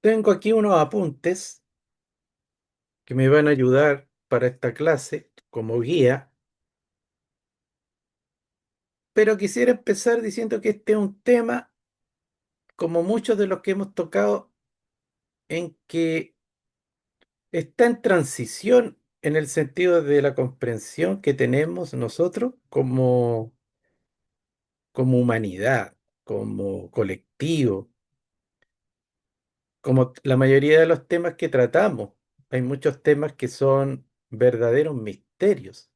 Tengo aquí unos apuntes que me van a ayudar para esta clase como guía, pero quisiera empezar diciendo que este es un tema, como muchos de los que hemos tocado, en que está en transición en el sentido de la comprensión que tenemos nosotros como humanidad, como colectivo, como la mayoría de los temas que tratamos. Hay muchos temas que son verdaderos misterios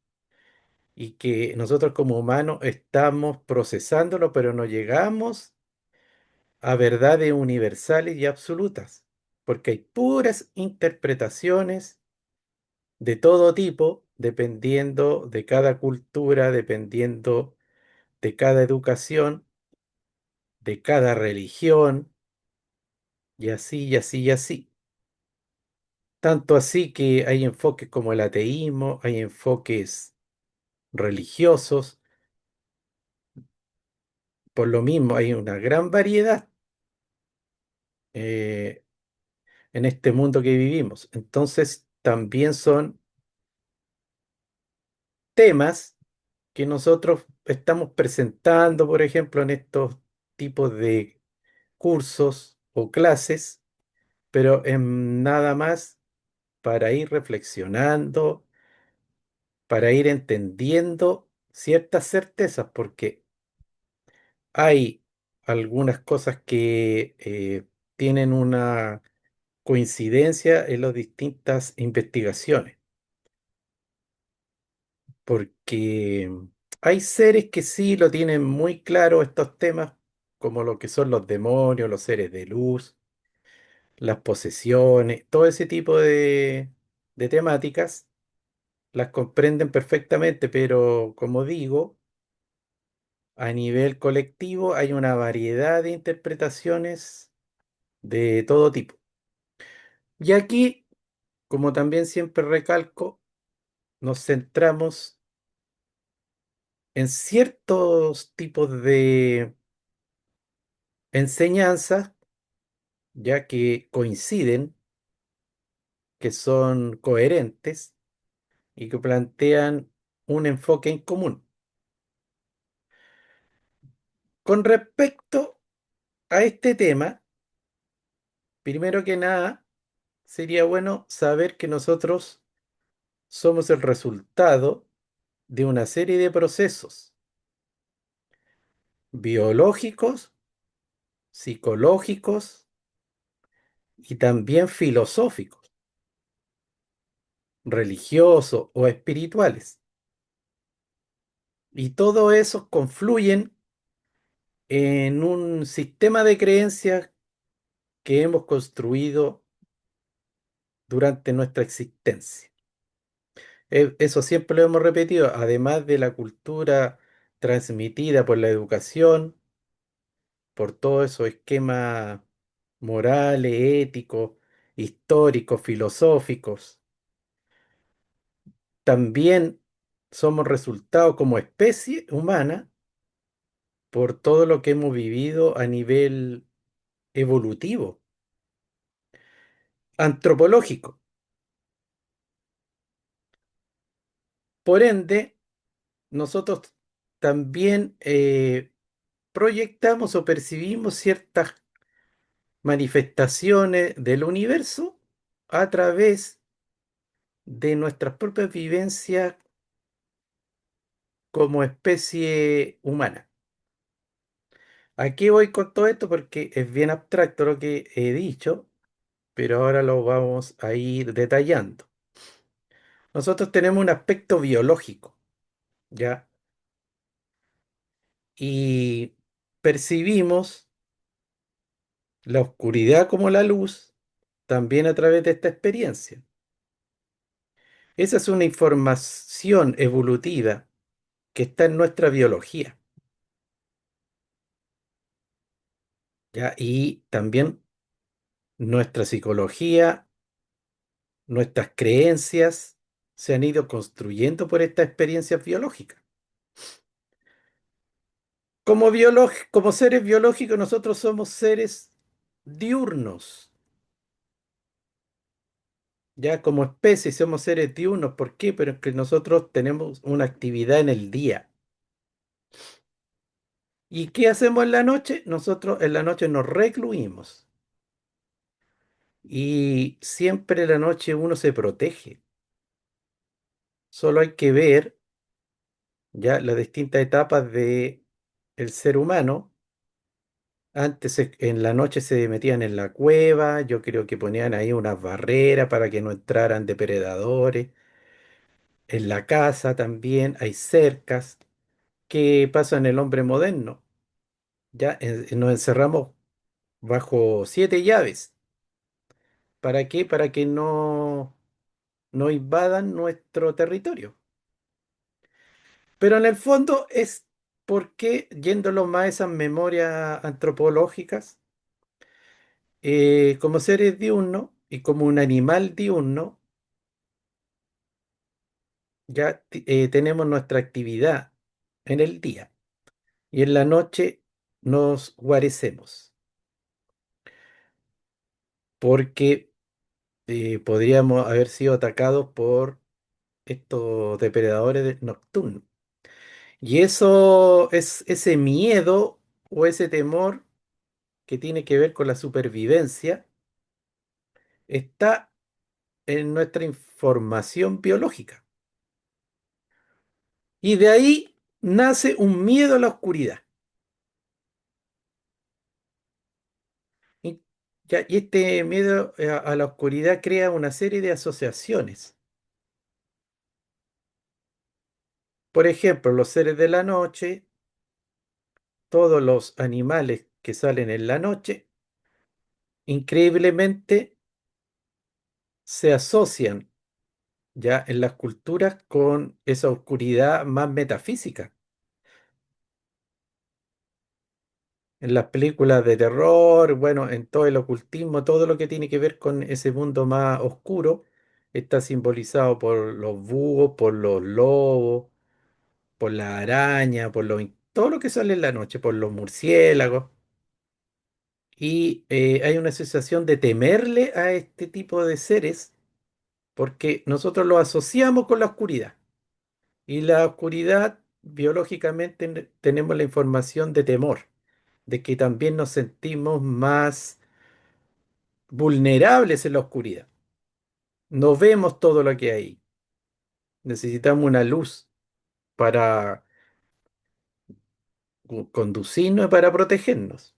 y que nosotros como humanos estamos procesándolo, pero no llegamos a verdades universales y absolutas, porque hay puras interpretaciones de todo tipo, dependiendo de cada cultura, dependiendo de cada educación, de cada religión, y así, y así, y así. Tanto así que hay enfoques como el ateísmo, hay enfoques religiosos, por lo mismo hay una gran variedad. eh, en este mundo que vivimos. Entonces, también son temas que nosotros estamos presentando, por ejemplo, en estos tipos de cursos o clases, pero en nada más para ir reflexionando, para ir entendiendo ciertas certezas, porque hay algunas cosas que tienen una coincidencia en las distintas investigaciones. Porque hay seres que sí lo tienen muy claro estos temas, como lo que son los demonios, los seres de luz, las posesiones, todo ese tipo de temáticas, las comprenden perfectamente, pero como digo, a nivel colectivo hay una variedad de interpretaciones de todo tipo. Y aquí, como también siempre recalco, nos centramos en ciertos tipos de enseñanzas ya que coinciden, que son coherentes y que plantean un enfoque en común. Con respecto a este tema, primero que nada, sería bueno saber que nosotros somos el resultado de una serie de procesos biológicos, psicológicos y también filosóficos, religiosos o espirituales. Y todos esos confluyen en un sistema de creencias que hemos construido durante nuestra existencia. Eso siempre lo hemos repetido, además de la cultura transmitida por la educación, por todos esos esquemas morales, éticos, históricos, filosóficos. También somos resultado como especie humana por todo lo que hemos vivido a nivel evolutivo, antropológico. Por ende, nosotros también proyectamos o percibimos ciertas manifestaciones del universo a través de nuestras propias vivencias como especie humana. Aquí voy con todo esto porque es bien abstracto lo que he dicho, pero ahora lo vamos a ir detallando. Nosotros tenemos un aspecto biológico, ¿ya? Y percibimos la oscuridad como la luz también a través de esta experiencia. Esa es una información evolutiva que está en nuestra biología, ¿ya? Y también nuestra psicología, nuestras creencias se han ido construyendo por esta experiencia biológica. Como seres biológicos, nosotros somos seres diurnos, Ya como especie somos seres diurnos. ¿Por qué? Pero es que nosotros tenemos una actividad en el día. ¿Y qué hacemos en la noche? Nosotros en la noche nos recluimos. Y siempre en la noche uno se protege. Solo hay que ver ya las distintas etapas de el ser humano. Antes en la noche se metían en la cueva, yo creo que ponían ahí unas barreras para que no entraran depredadores. En la casa también hay cercas. ¿Qué pasa en el hombre moderno? Ya nos encerramos bajo 7 llaves. ¿Para qué? Para que no invadan nuestro territorio. Pero en el fondo es porque, yéndolo más a esas memorias antropológicas, como seres diurnos y como un animal diurno, ya tenemos nuestra actividad en el día y en la noche nos guarecemos porque podríamos haber sido atacados por estos depredadores nocturnos. Y eso es ese miedo o ese temor que tiene que ver con la supervivencia, está en nuestra información biológica. Y de ahí nace un miedo a la oscuridad. Y, y este miedo a la oscuridad crea una serie de asociaciones. Por ejemplo, los seres de la noche, todos los animales que salen en la noche, increíblemente se asocian ya en las culturas con esa oscuridad más metafísica. En las películas de terror, bueno, en todo el ocultismo, todo lo que tiene que ver con ese mundo más oscuro, está simbolizado por los búhos, por los lobos, por la araña, todo lo que sale en la noche, por los murciélagos. Y hay una sensación de temerle a este tipo de seres porque nosotros lo asociamos con la oscuridad. Y la oscuridad, biológicamente, tenemos la información de temor, de que también nos sentimos más vulnerables en la oscuridad. No vemos todo lo que hay. Necesitamos una luz para conducirnos y para protegernos.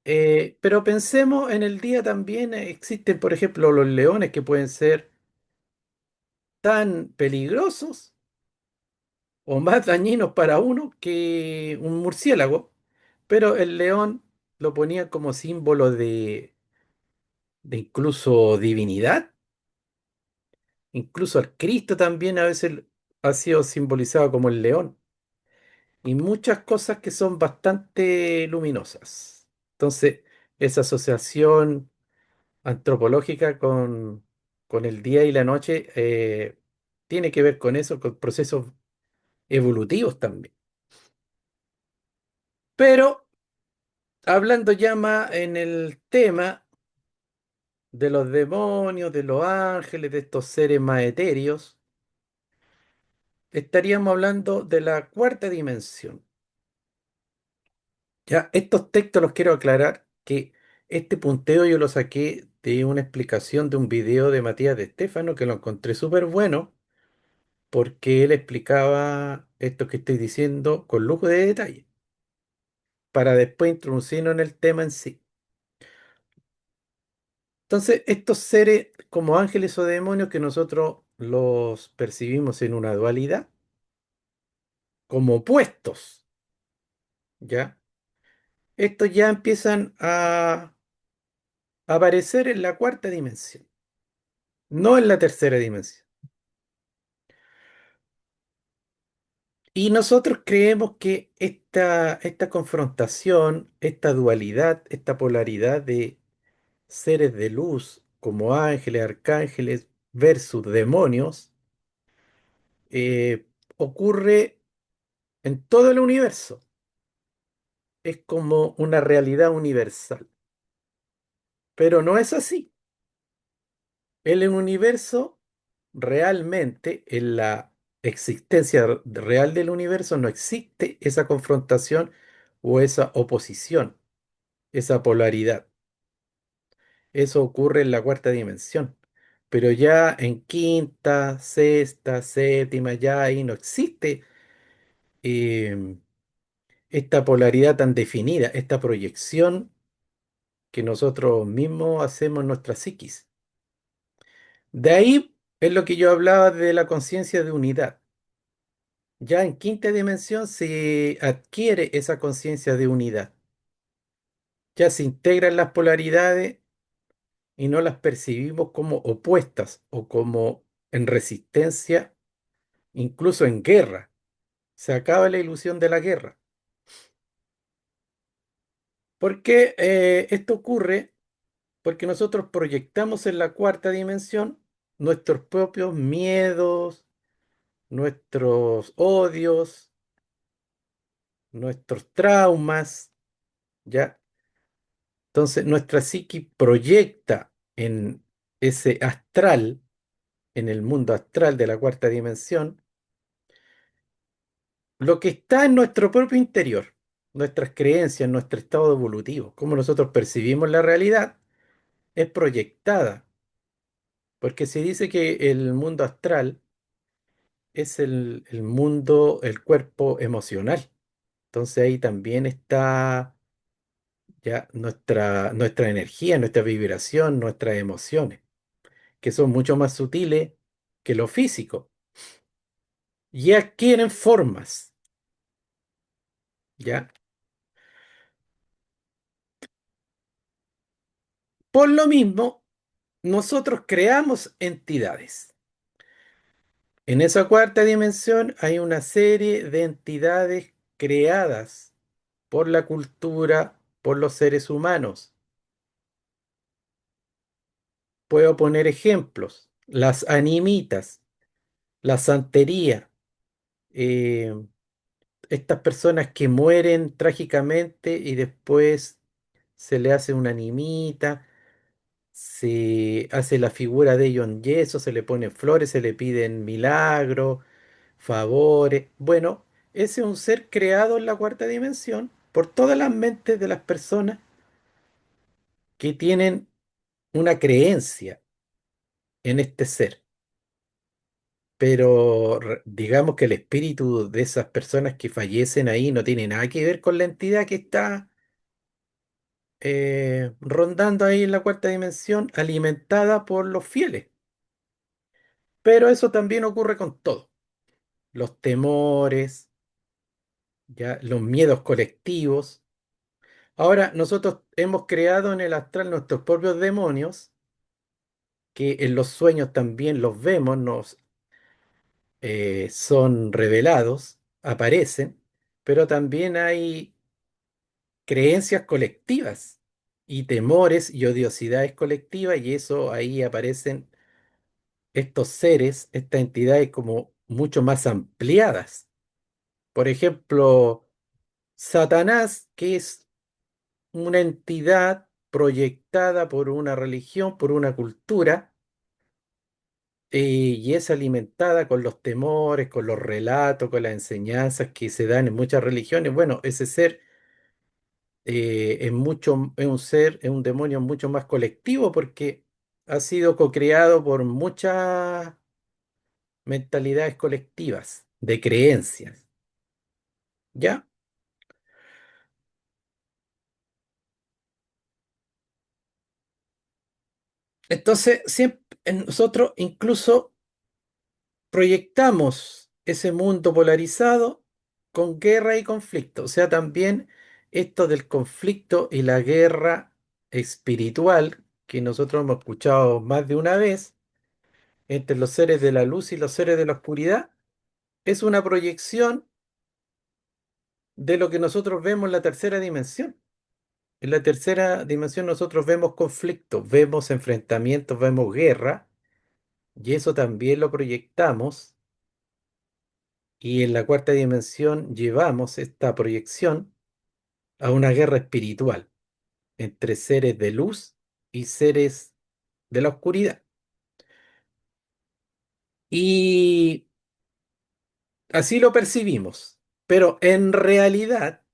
Pero pensemos en el día también, existen, por ejemplo, los leones que pueden ser tan peligrosos o más dañinos para uno que un murciélago, pero el león lo ponía como símbolo de incluso divinidad. Incluso el Cristo también a veces ha sido simbolizado como el león. Y muchas cosas que son bastante luminosas. Entonces, esa asociación antropológica con el día y la noche tiene que ver con eso, con procesos evolutivos también. Pero hablando ya más en el tema de los demonios, de los ángeles, de estos seres más etéreos, estaríamos hablando de la cuarta dimensión. Ya, estos textos los quiero aclarar que este punteo yo lo saqué de una explicación de un video de Matías de Estéfano que lo encontré súper bueno porque él explicaba esto que estoy diciendo con lujo de detalle para después introducirnos en el tema en sí. Entonces, estos seres como ángeles o demonios que nosotros los percibimos en una dualidad como opuestos, ¿ya? Estos ya empiezan a aparecer en la cuarta dimensión, no en la tercera dimensión. Y nosotros creemos que esta confrontación, esta dualidad, esta polaridad de seres de luz como ángeles, arcángeles versus demonios, ocurre en todo el universo. Es como una realidad universal. Pero no es así. En el universo, realmente, en la existencia real del universo, no existe esa confrontación o esa oposición, esa polaridad. Eso ocurre en la cuarta dimensión. Pero ya en quinta, sexta, séptima, ya ahí no existe em, esta polaridad tan definida, esta proyección que nosotros mismos hacemos en nuestra psiquis. De ahí es lo que yo hablaba de la conciencia de unidad. Ya en quinta dimensión se adquiere esa conciencia de unidad. Ya se integran las polaridades y no las percibimos como opuestas o como en resistencia, incluso en guerra. Se acaba la ilusión de la guerra. Porque esto ocurre porque nosotros proyectamos en la cuarta dimensión nuestros propios miedos, nuestros odios, nuestros traumas, ¿ya? Entonces nuestra psique proyecta en ese astral, en el mundo astral de la cuarta dimensión, lo que está en nuestro propio interior, nuestras creencias, nuestro estado evolutivo, cómo nosotros percibimos la realidad, es proyectada, porque se dice que el mundo astral es el mundo, el cuerpo emocional. Entonces ahí también está ya nuestra energía, nuestra vibración, nuestras emociones, que son mucho más sutiles que lo físico y adquieren formas, ¿ya? Por lo mismo, nosotros creamos entidades. En esa cuarta dimensión hay una serie de entidades creadas por la cultura, por los seres humanos. Puedo poner ejemplos: las animitas, la santería, eh, estas personas que mueren trágicamente y después se le hace una animita, se hace la figura de ellos en yeso, se le ponen flores, se le piden milagros, favores. Bueno, ese es un ser creado en la cuarta dimensión por todas las mentes de las personas que tienen una creencia en este ser. Pero digamos que el espíritu de esas personas que fallecen ahí no tiene nada que ver con la entidad que está rondando ahí en la cuarta dimensión, alimentada por los fieles. Pero eso también ocurre con todo: los temores, ya, los miedos colectivos. Ahora, nosotros hemos creado en el astral nuestros propios demonios, que en los sueños también los vemos, nos son revelados, aparecen, pero también hay creencias colectivas y temores y odiosidades colectivas, y eso ahí aparecen estos seres, estas entidades como mucho más ampliadas. Por ejemplo, Satanás, que es una entidad proyectada por una religión, por una cultura, y es alimentada con los temores, con los relatos, con las enseñanzas que se dan en muchas religiones. Bueno, ese ser es un ser, es un demonio mucho más colectivo porque ha sido co-creado por muchas mentalidades colectivas de creencias. ¿Ya? Entonces, siempre nosotros incluso proyectamos ese mundo polarizado con guerra y conflicto. O sea, también esto del conflicto y la guerra espiritual, que nosotros hemos escuchado más de una vez, entre los seres de la luz y los seres de la oscuridad, es una proyección de lo que nosotros vemos en la tercera dimensión. En la tercera dimensión nosotros vemos conflictos, vemos enfrentamientos, vemos guerra, y eso también lo proyectamos, y en la cuarta dimensión llevamos esta proyección a una guerra espiritual entre seres de luz y seres de la oscuridad. Y así lo percibimos. Pero en realidad,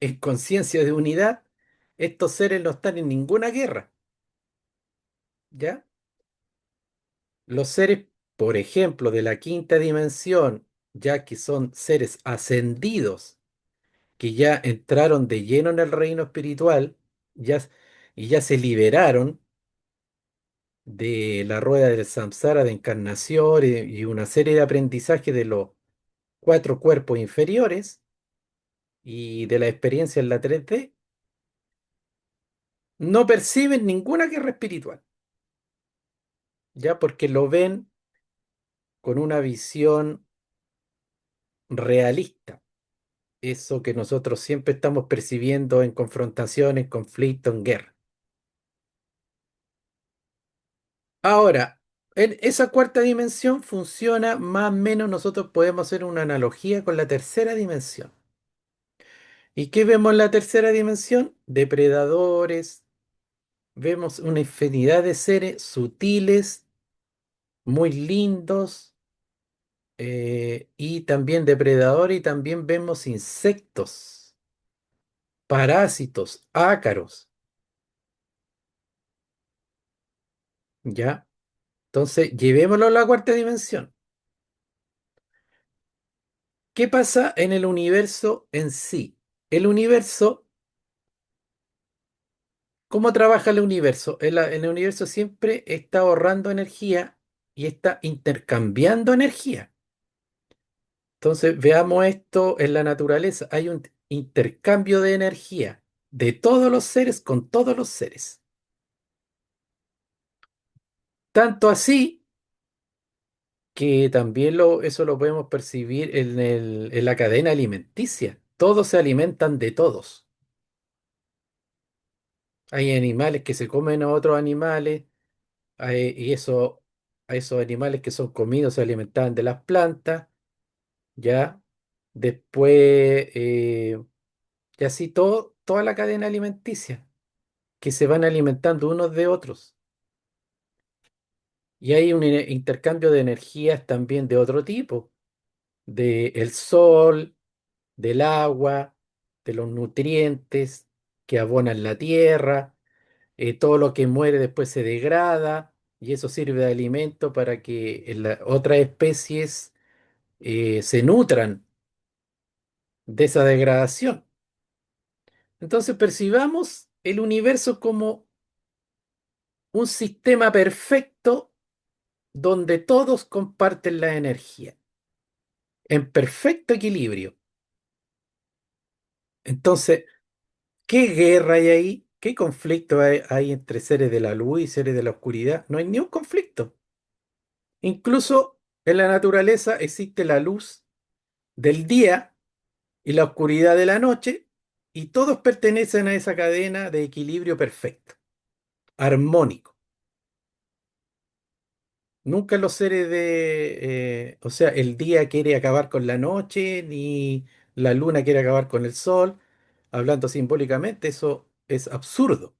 en conciencia de unidad, estos seres no están en ninguna guerra, ¿ya? Los seres, por ejemplo, de la quinta dimensión, ya que son seres ascendidos, que ya entraron de lleno en el reino espiritual, ya, y ya se liberaron de la rueda del samsara de encarnación y una serie de aprendizajes de los cuatro cuerpos inferiores y de la experiencia en la 3D, no perciben ninguna guerra espiritual, ya porque lo ven con una visión realista, eso que nosotros siempre estamos percibiendo en confrontación, en conflicto, en guerra. Ahora, en esa cuarta dimensión funciona más o menos, nosotros podemos hacer una analogía con la tercera dimensión. ¿Y qué vemos en la tercera dimensión? Depredadores, vemos una infinidad de seres sutiles, muy lindos, y también depredadores, y también vemos insectos, parásitos, ácaros, ¿ya? Entonces, llevémoslo a la cuarta dimensión. ¿Qué pasa en el universo en sí? El universo, ¿cómo trabaja el universo? El universo siempre está ahorrando energía y está intercambiando energía. Entonces, veamos esto en la naturaleza. Hay un intercambio de energía de todos los seres con todos los seres. Tanto así que también eso lo podemos percibir en la cadena alimenticia. Todos se alimentan de todos. Hay animales que se comen a otros animales, y eso, a esos animales que son comidos se alimentaban de las plantas, ¿ya? Después, y así toda la cadena alimenticia, que se van alimentando unos de otros. Y hay un intercambio de energías también de otro tipo, del sol, del agua, de los nutrientes que abonan la tierra, todo lo que muere después se degrada y eso sirve de alimento para que otras especies se nutran de esa degradación. Entonces percibamos el universo como un sistema perfecto donde todos comparten la energía, en perfecto equilibrio. Entonces, ¿qué guerra hay ahí? ¿Qué conflicto hay entre seres de la luz y seres de la oscuridad? No hay ni un conflicto. Incluso en la naturaleza existe la luz del día y la oscuridad de la noche, y todos pertenecen a esa cadena de equilibrio perfecto, armónico. Nunca los seres o sea, el día quiere acabar con la noche, ni la luna quiere acabar con el sol. Hablando simbólicamente, eso es absurdo.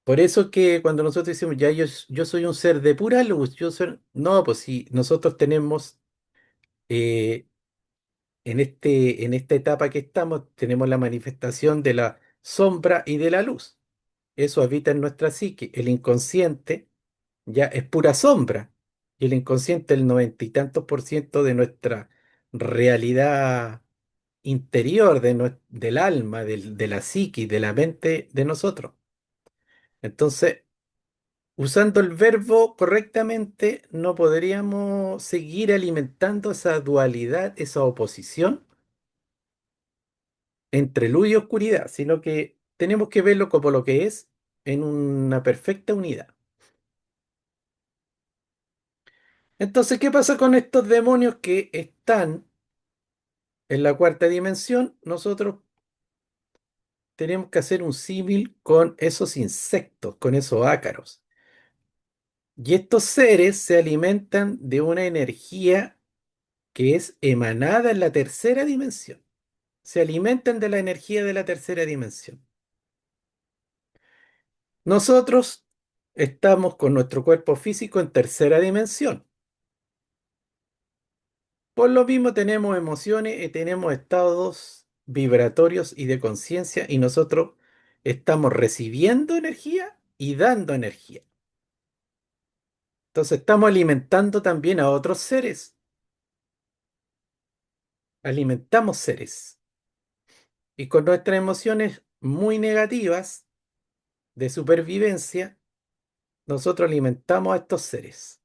Por eso que cuando nosotros decimos, ya yo soy un ser de pura luz, no, pues si nosotros tenemos, eh, en esta etapa que estamos, tenemos la manifestación de la sombra y de la luz. Eso habita en nuestra psique. El inconsciente ya es pura sombra. Y el inconsciente, el noventa y tantos por ciento de nuestra realidad interior, del alma, de la psique, de la mente de nosotros. Entonces, usando el verbo correctamente, no podríamos seguir alimentando esa dualidad, esa oposición entre luz y oscuridad, sino que tenemos que verlo como lo que es en una perfecta unidad. Entonces, ¿qué pasa con estos demonios que están en la cuarta dimensión? Nosotros tenemos que hacer un símil con esos insectos, con esos ácaros. Y estos seres se alimentan de una energía que es emanada en la tercera dimensión. Se alimentan de la energía de la tercera dimensión. Nosotros estamos con nuestro cuerpo físico en tercera dimensión. Por lo mismo tenemos emociones y tenemos estados vibratorios y de conciencia y nosotros estamos recibiendo energía y dando energía. Entonces estamos alimentando también a otros seres, alimentamos seres y con nuestras emociones muy negativas de supervivencia, nosotros alimentamos a estos seres.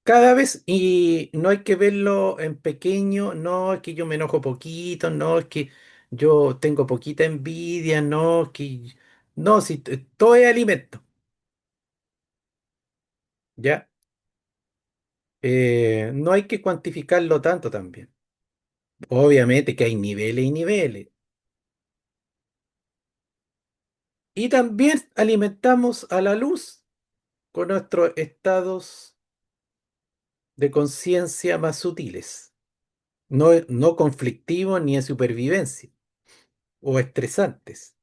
Cada vez, y no hay que verlo en pequeño, no es que yo me enojo poquito, no es que yo tengo poquita envidia, no es que... No, si todo es alimento, ¿ya? No hay que cuantificarlo tanto también. Obviamente que hay niveles y niveles. Y también alimentamos a la luz con nuestros estados de conciencia más sutiles, no conflictivos ni de supervivencia o estresantes,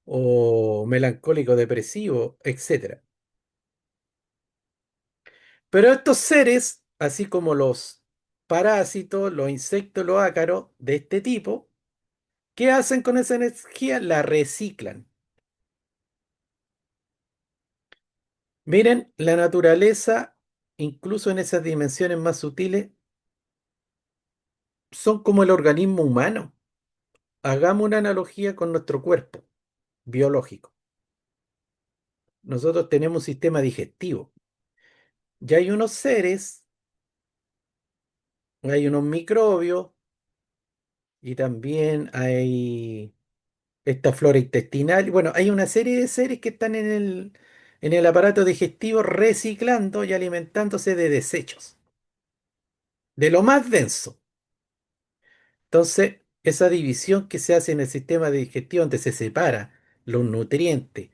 o melancólico depresivo, etcétera. Pero estos seres, así como los parásitos, los insectos, los ácaros de este tipo, ¿qué hacen con esa energía? La reciclan. Miren, la naturaleza, incluso en esas dimensiones más sutiles, son como el organismo humano. Hagamos una analogía con nuestro cuerpo biológico. Nosotros tenemos un sistema digestivo. Y hay unos seres, hay unos microbios y también hay esta flora intestinal. Bueno, hay una serie de seres que están en el aparato digestivo reciclando y alimentándose de desechos, de lo más denso. Entonces, esa división que se hace en el sistema digestivo donde se separa los nutrientes,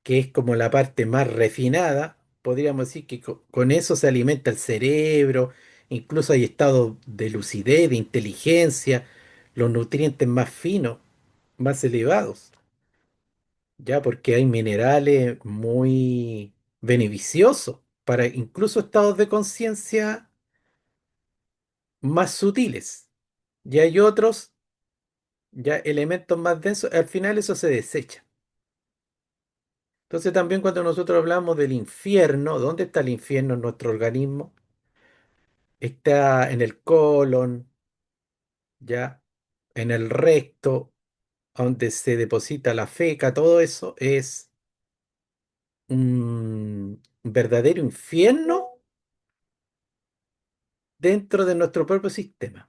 que es como la parte más refinada, podríamos decir que con eso se alimenta el cerebro, incluso hay estados de lucidez, de inteligencia, los nutrientes más finos, más elevados. Ya, porque hay minerales muy beneficiosos para incluso estados de conciencia más sutiles. Y hay otros, ya elementos más densos, al final eso se desecha. Entonces también cuando nosotros hablamos del infierno, ¿dónde está el infierno en nuestro organismo? Está en el colon, ya, en el recto, donde se deposita la feca, todo eso es un verdadero infierno dentro de nuestro propio sistema.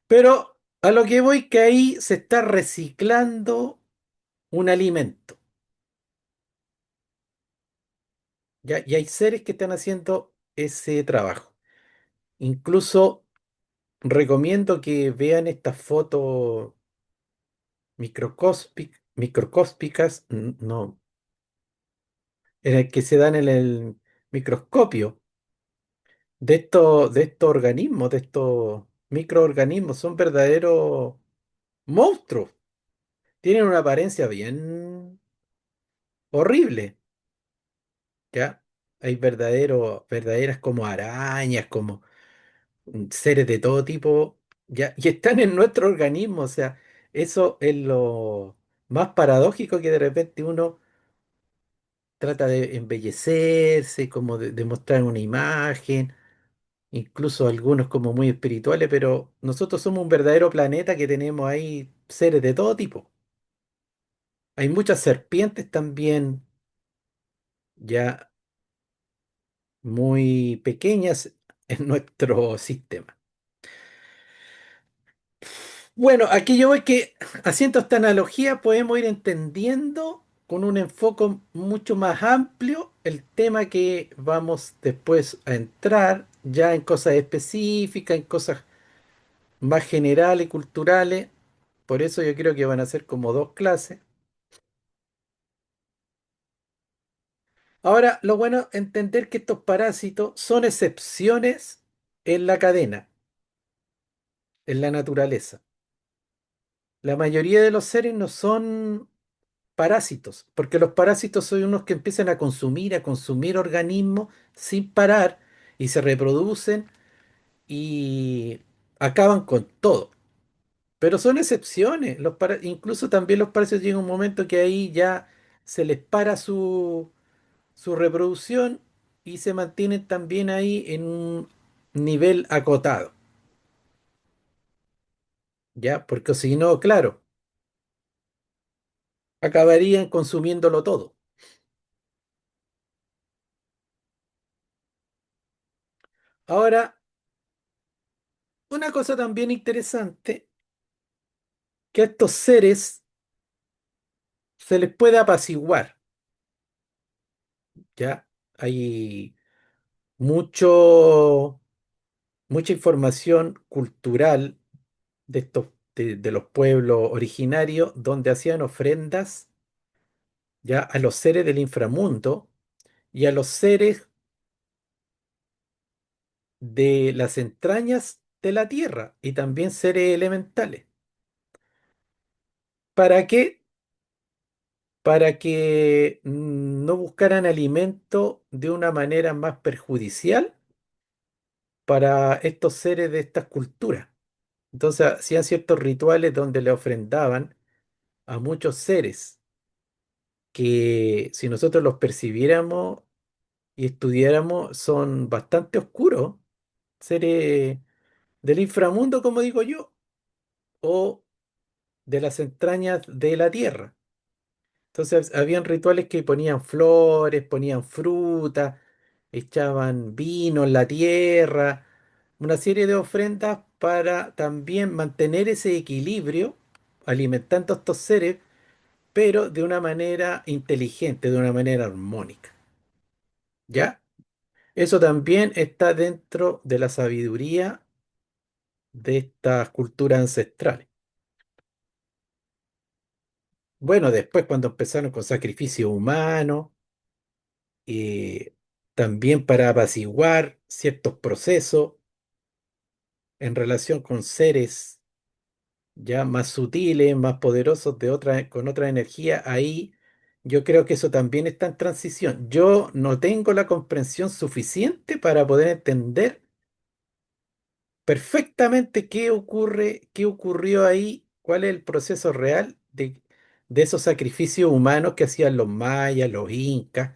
Pero a lo que voy que ahí se está reciclando un alimento, ¿ya? Y hay seres que están haciendo ese trabajo. Incluso recomiendo que vean estas fotos microscópicas, no, en el que se dan en el microscopio de estos organismos, de estos microorganismos. Son verdaderos monstruos. Tienen una apariencia bien horrible. ¿Ya? Hay verdaderas como arañas, como seres de todo tipo, ¿ya? Y están en nuestro organismo, o sea, eso es lo más paradójico que de repente uno trata de embellecerse, como de mostrar una imagen, incluso algunos como muy espirituales, pero nosotros somos un verdadero planeta que tenemos ahí seres de todo tipo. Hay muchas serpientes también, ya muy pequeñas en nuestro sistema. Bueno, aquí yo voy que haciendo esta analogía podemos ir entendiendo con un enfoque mucho más amplio el tema que vamos después a entrar ya en cosas específicas, en cosas más generales, culturales. Por eso yo creo que van a ser como dos clases. Ahora, lo bueno es entender que estos parásitos son excepciones en la cadena, en la naturaleza. la mayoría de los seres no son parásitos, porque los parásitos son unos que empiezan a consumir organismos sin parar y se reproducen y acaban con todo. Pero son excepciones. Incluso también los parásitos llega un momento que ahí ya se les para su reproducción y se mantienen también ahí en un nivel acotado, ¿ya? Porque si no, claro, acabarían consumiéndolo todo. Ahora, una cosa también interesante, que a estos seres se les puede apaciguar, ¿ya? Hay mucho, mucha información cultural de los pueblos originarios donde hacían ofrendas ya a los seres del inframundo y a los seres de las entrañas de la tierra y también seres elementales. ¿Para qué? Para que no buscaran alimento de una manera más perjudicial para estos seres de estas culturas. Entonces hacían ciertos rituales donde le ofrendaban a muchos seres que si nosotros los percibiéramos y estudiáramos son bastante oscuros, seres del inframundo, como digo yo, o de las entrañas de la tierra. Entonces habían rituales que ponían flores, ponían fruta, echaban vino en la tierra, una serie de ofrendas para también mantener ese equilibrio, alimentando a estos seres, pero de una manera inteligente, de una manera armónica. ¿Ya? Eso también está dentro de la sabiduría de estas culturas ancestrales. Bueno, después cuando empezaron con sacrificio humano, eh, también para apaciguar ciertos procesos en relación con seres ya más sutiles, más poderosos con otra energía, ahí yo creo que eso también está en transición. Yo no tengo la comprensión suficiente para poder entender perfectamente qué ocurre, qué ocurrió ahí, cuál es el proceso real de esos sacrificios humanos que hacían los mayas, los incas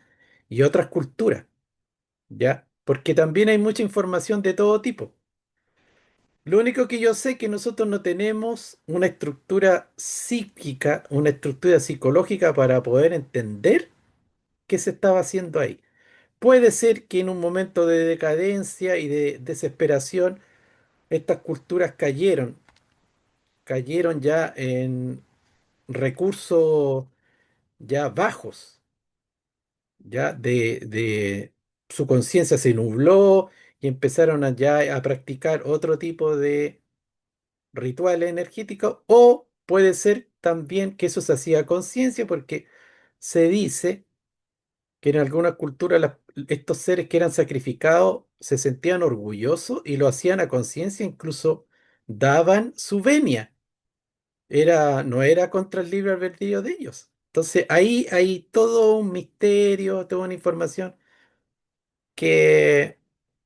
y otras culturas, ¿ya? Porque también hay mucha información de todo tipo. Lo único que yo sé es que nosotros no tenemos una estructura psíquica, una estructura psicológica para poder entender qué se estaba haciendo ahí. Puede ser que en un momento de decadencia y de desesperación, estas culturas cayeron ya en recursos ya bajos, ya de su conciencia se nubló y empezaron ya a practicar otro tipo de rituales energéticos, o puede ser también que eso se hacía a conciencia porque se dice que en algunas culturas estos seres que eran sacrificados se sentían orgullosos y lo hacían a conciencia, incluso daban su venia. No era contra el libre albedrío de ellos. Entonces ahí hay todo un misterio, toda una información que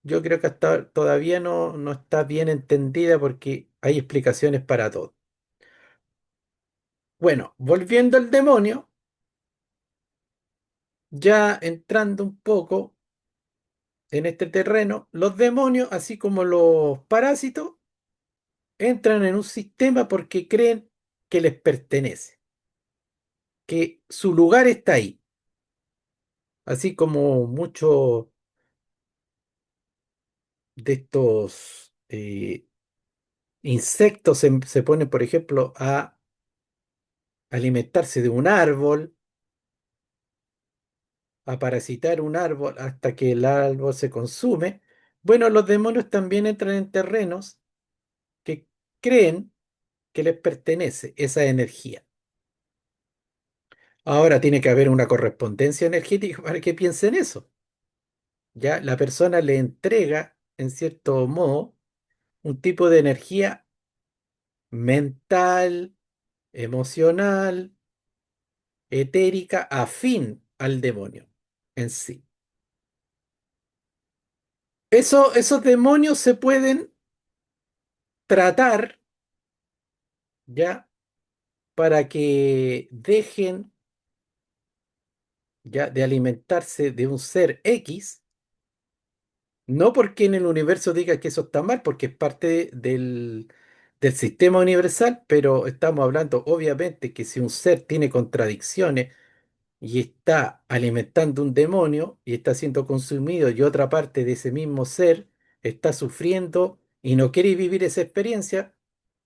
yo creo que hasta todavía no está bien entendida porque hay explicaciones para todo. Bueno, volviendo al demonio, ya entrando un poco en este terreno, los demonios, así como los parásitos, entran en un sistema porque creen que les pertenece, que su lugar está ahí, así como muchos de estos insectos se ponen, por ejemplo, a alimentarse de un árbol, a parasitar un árbol hasta que el árbol se consume. Bueno, los demonios también entran en terrenos que creen que les pertenece esa energía. Ahora tiene que haber una correspondencia energética para que piensen eso. Ya la persona le entrega, en cierto modo, un tipo de energía mental, emocional, etérica, afín al demonio en sí. Esos demonios se pueden tratar ya para que dejen ya de alimentarse de un ser X, no porque en el universo diga que eso está mal, porque es parte del sistema universal, pero estamos hablando obviamente que si un ser tiene contradicciones y está alimentando un demonio y está siendo consumido y otra parte de ese mismo ser está sufriendo y no quiere vivir esa experiencia,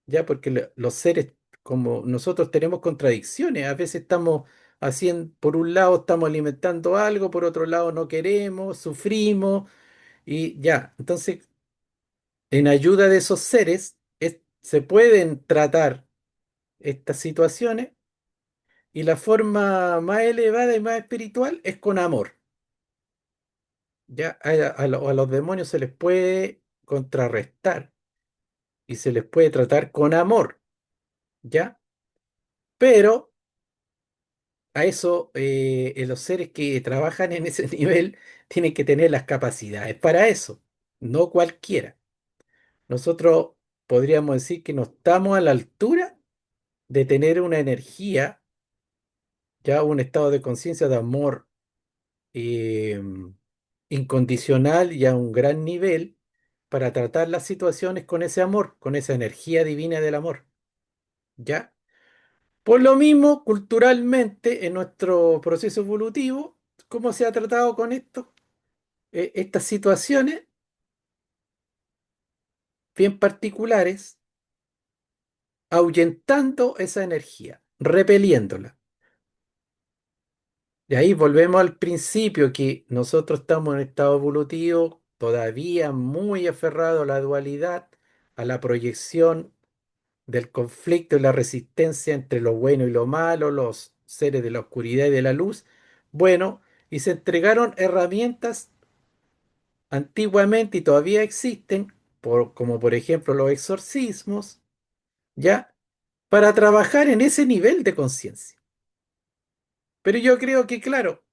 ya porque los seres como nosotros tenemos contradicciones, a veces estamos haciendo, por un lado estamos alimentando algo, por otro lado no queremos, sufrimos y ya, entonces en ayuda de esos seres se pueden tratar estas situaciones y la forma más elevada y más espiritual es con amor. Ya a los demonios se les puede contrarrestar y se les puede tratar con amor, ¿ya? Pero a eso los seres que trabajan en ese nivel tienen que tener las capacidades para eso, no cualquiera. Nosotros podríamos decir que no estamos a la altura de tener una energía, ya un estado de conciencia de amor eh, incondicional y a un gran nivel para tratar las situaciones con ese amor, con esa energía divina del amor, ¿ya? Por lo mismo, culturalmente, en nuestro proceso evolutivo, ¿cómo se ha tratado con esto? Estas situaciones bien particulares, ahuyentando esa energía, repeliéndola. Y ahí volvemos al principio, que nosotros estamos en estado evolutivo todavía muy aferrado a la dualidad, a la proyección del conflicto y la resistencia entre lo bueno y lo malo, los seres de la oscuridad y de la luz. Bueno, y se entregaron herramientas antiguamente y todavía existen, como por ejemplo los exorcismos, ¿ya? Para trabajar en ese nivel de conciencia. Pero yo creo que, claro,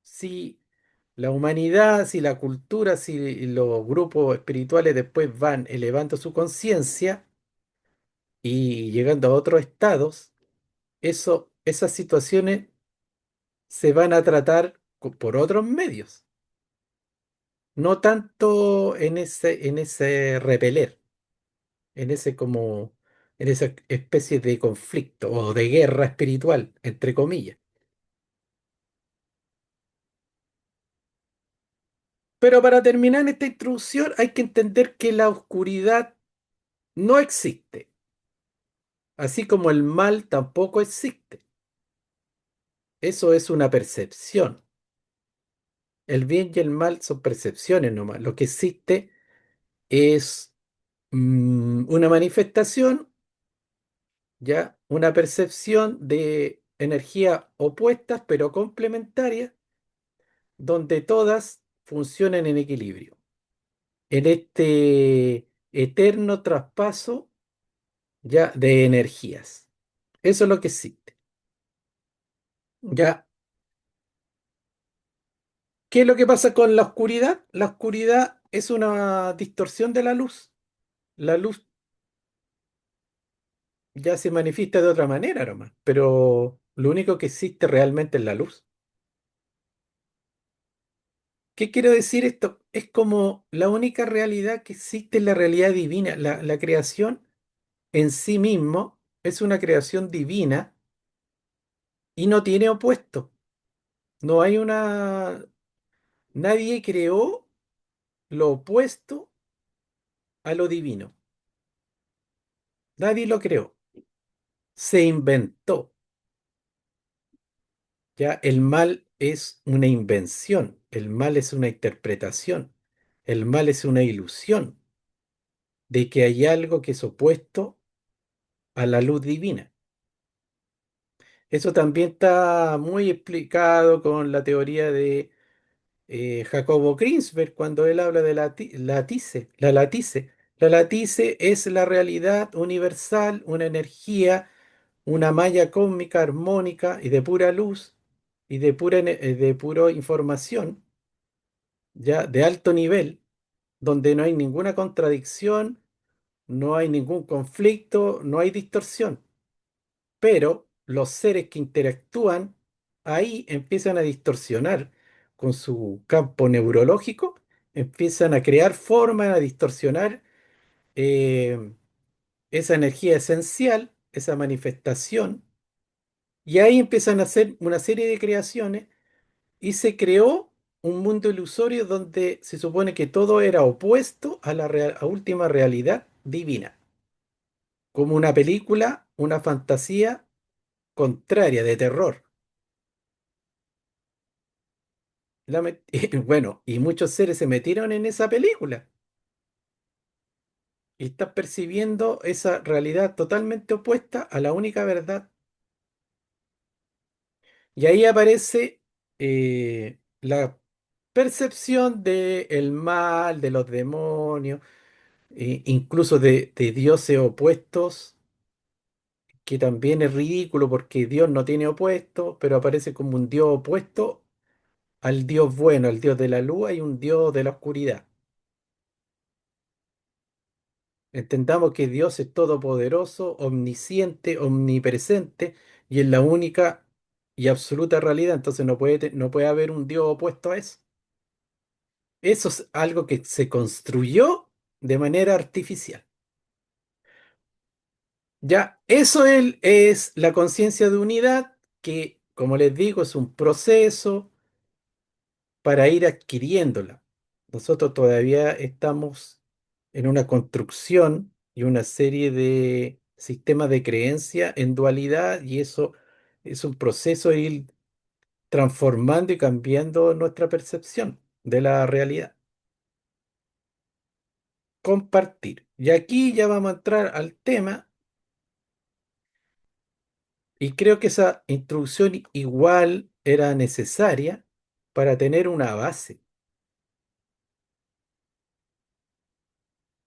si la humanidad, si la cultura, si los grupos espirituales después van elevando su conciencia y llegando a otros estados, esas situaciones se van a tratar por otros medios, no tanto en ese repeler, en ese como, en esa especie de conflicto o de guerra espiritual, entre comillas. Pero para terminar esta introducción hay que entender que la oscuridad no existe, así como el mal tampoco existe. Eso es una percepción. El bien y el mal son percepciones nomás. Lo que existe es una manifestación, ya, una percepción de energías opuestas pero complementarias, donde todas funcionan en equilibrio. En este eterno traspaso ya de energías. Eso es lo que existe. Ya, ¿qué es lo que pasa con la oscuridad? La oscuridad es una distorsión de la luz. La luz ya se manifiesta de otra manera nomás, pero lo único que existe realmente es la luz. ¿Qué quiero decir esto? Es como la única realidad que existe es la realidad divina. La creación en sí mismo es una creación divina y no tiene opuesto. No hay una... Nadie creó lo opuesto a lo divino. Nadie lo creó. Se inventó. Ya el mal es una invención. El mal es una interpretación. El mal es una ilusión de que hay algo que es opuesto a la luz divina. Eso también está muy explicado con la teoría de Jacobo Grinzberg cuando él habla de latice, la latice. La latice es la realidad universal, una energía, una malla cósmica armónica y de pura luz y de pura información, ya de alto nivel, donde no hay ninguna contradicción, no hay ningún conflicto, no hay distorsión. Pero los seres que interactúan ahí empiezan a distorsionar con su campo neurológico, empiezan a crear formas, a distorsionar eh, esa energía esencial, esa manifestación, y ahí empiezan a hacer una serie de creaciones y se creó un mundo ilusorio donde se supone que todo era opuesto a a última realidad divina, como una película, una fantasía contraria de terror. Bueno, y muchos seres se metieron en esa película y están percibiendo esa realidad totalmente opuesta a la única verdad. Y ahí aparece la percepción del mal, de los demonios, incluso de dioses opuestos, que también es ridículo porque Dios no tiene opuesto, pero aparece como un Dios opuesto al Dios bueno, al Dios de la luz y un Dios de la oscuridad. Entendamos que Dios es todopoderoso, omnisciente, omnipresente y es la única y absoluta realidad, entonces no puede haber un Dios opuesto a eso. Eso es algo que se construyó de manera artificial. Ya, es la conciencia de unidad que, como les digo, es un proceso para ir adquiriéndola. Nosotros todavía estamos en una construcción y una serie de sistemas de creencia en dualidad y eso es un proceso de ir transformando y cambiando nuestra percepción de la realidad. Compartir. Y aquí ya vamos a entrar al tema y creo que esa introducción igual era necesaria para tener una base,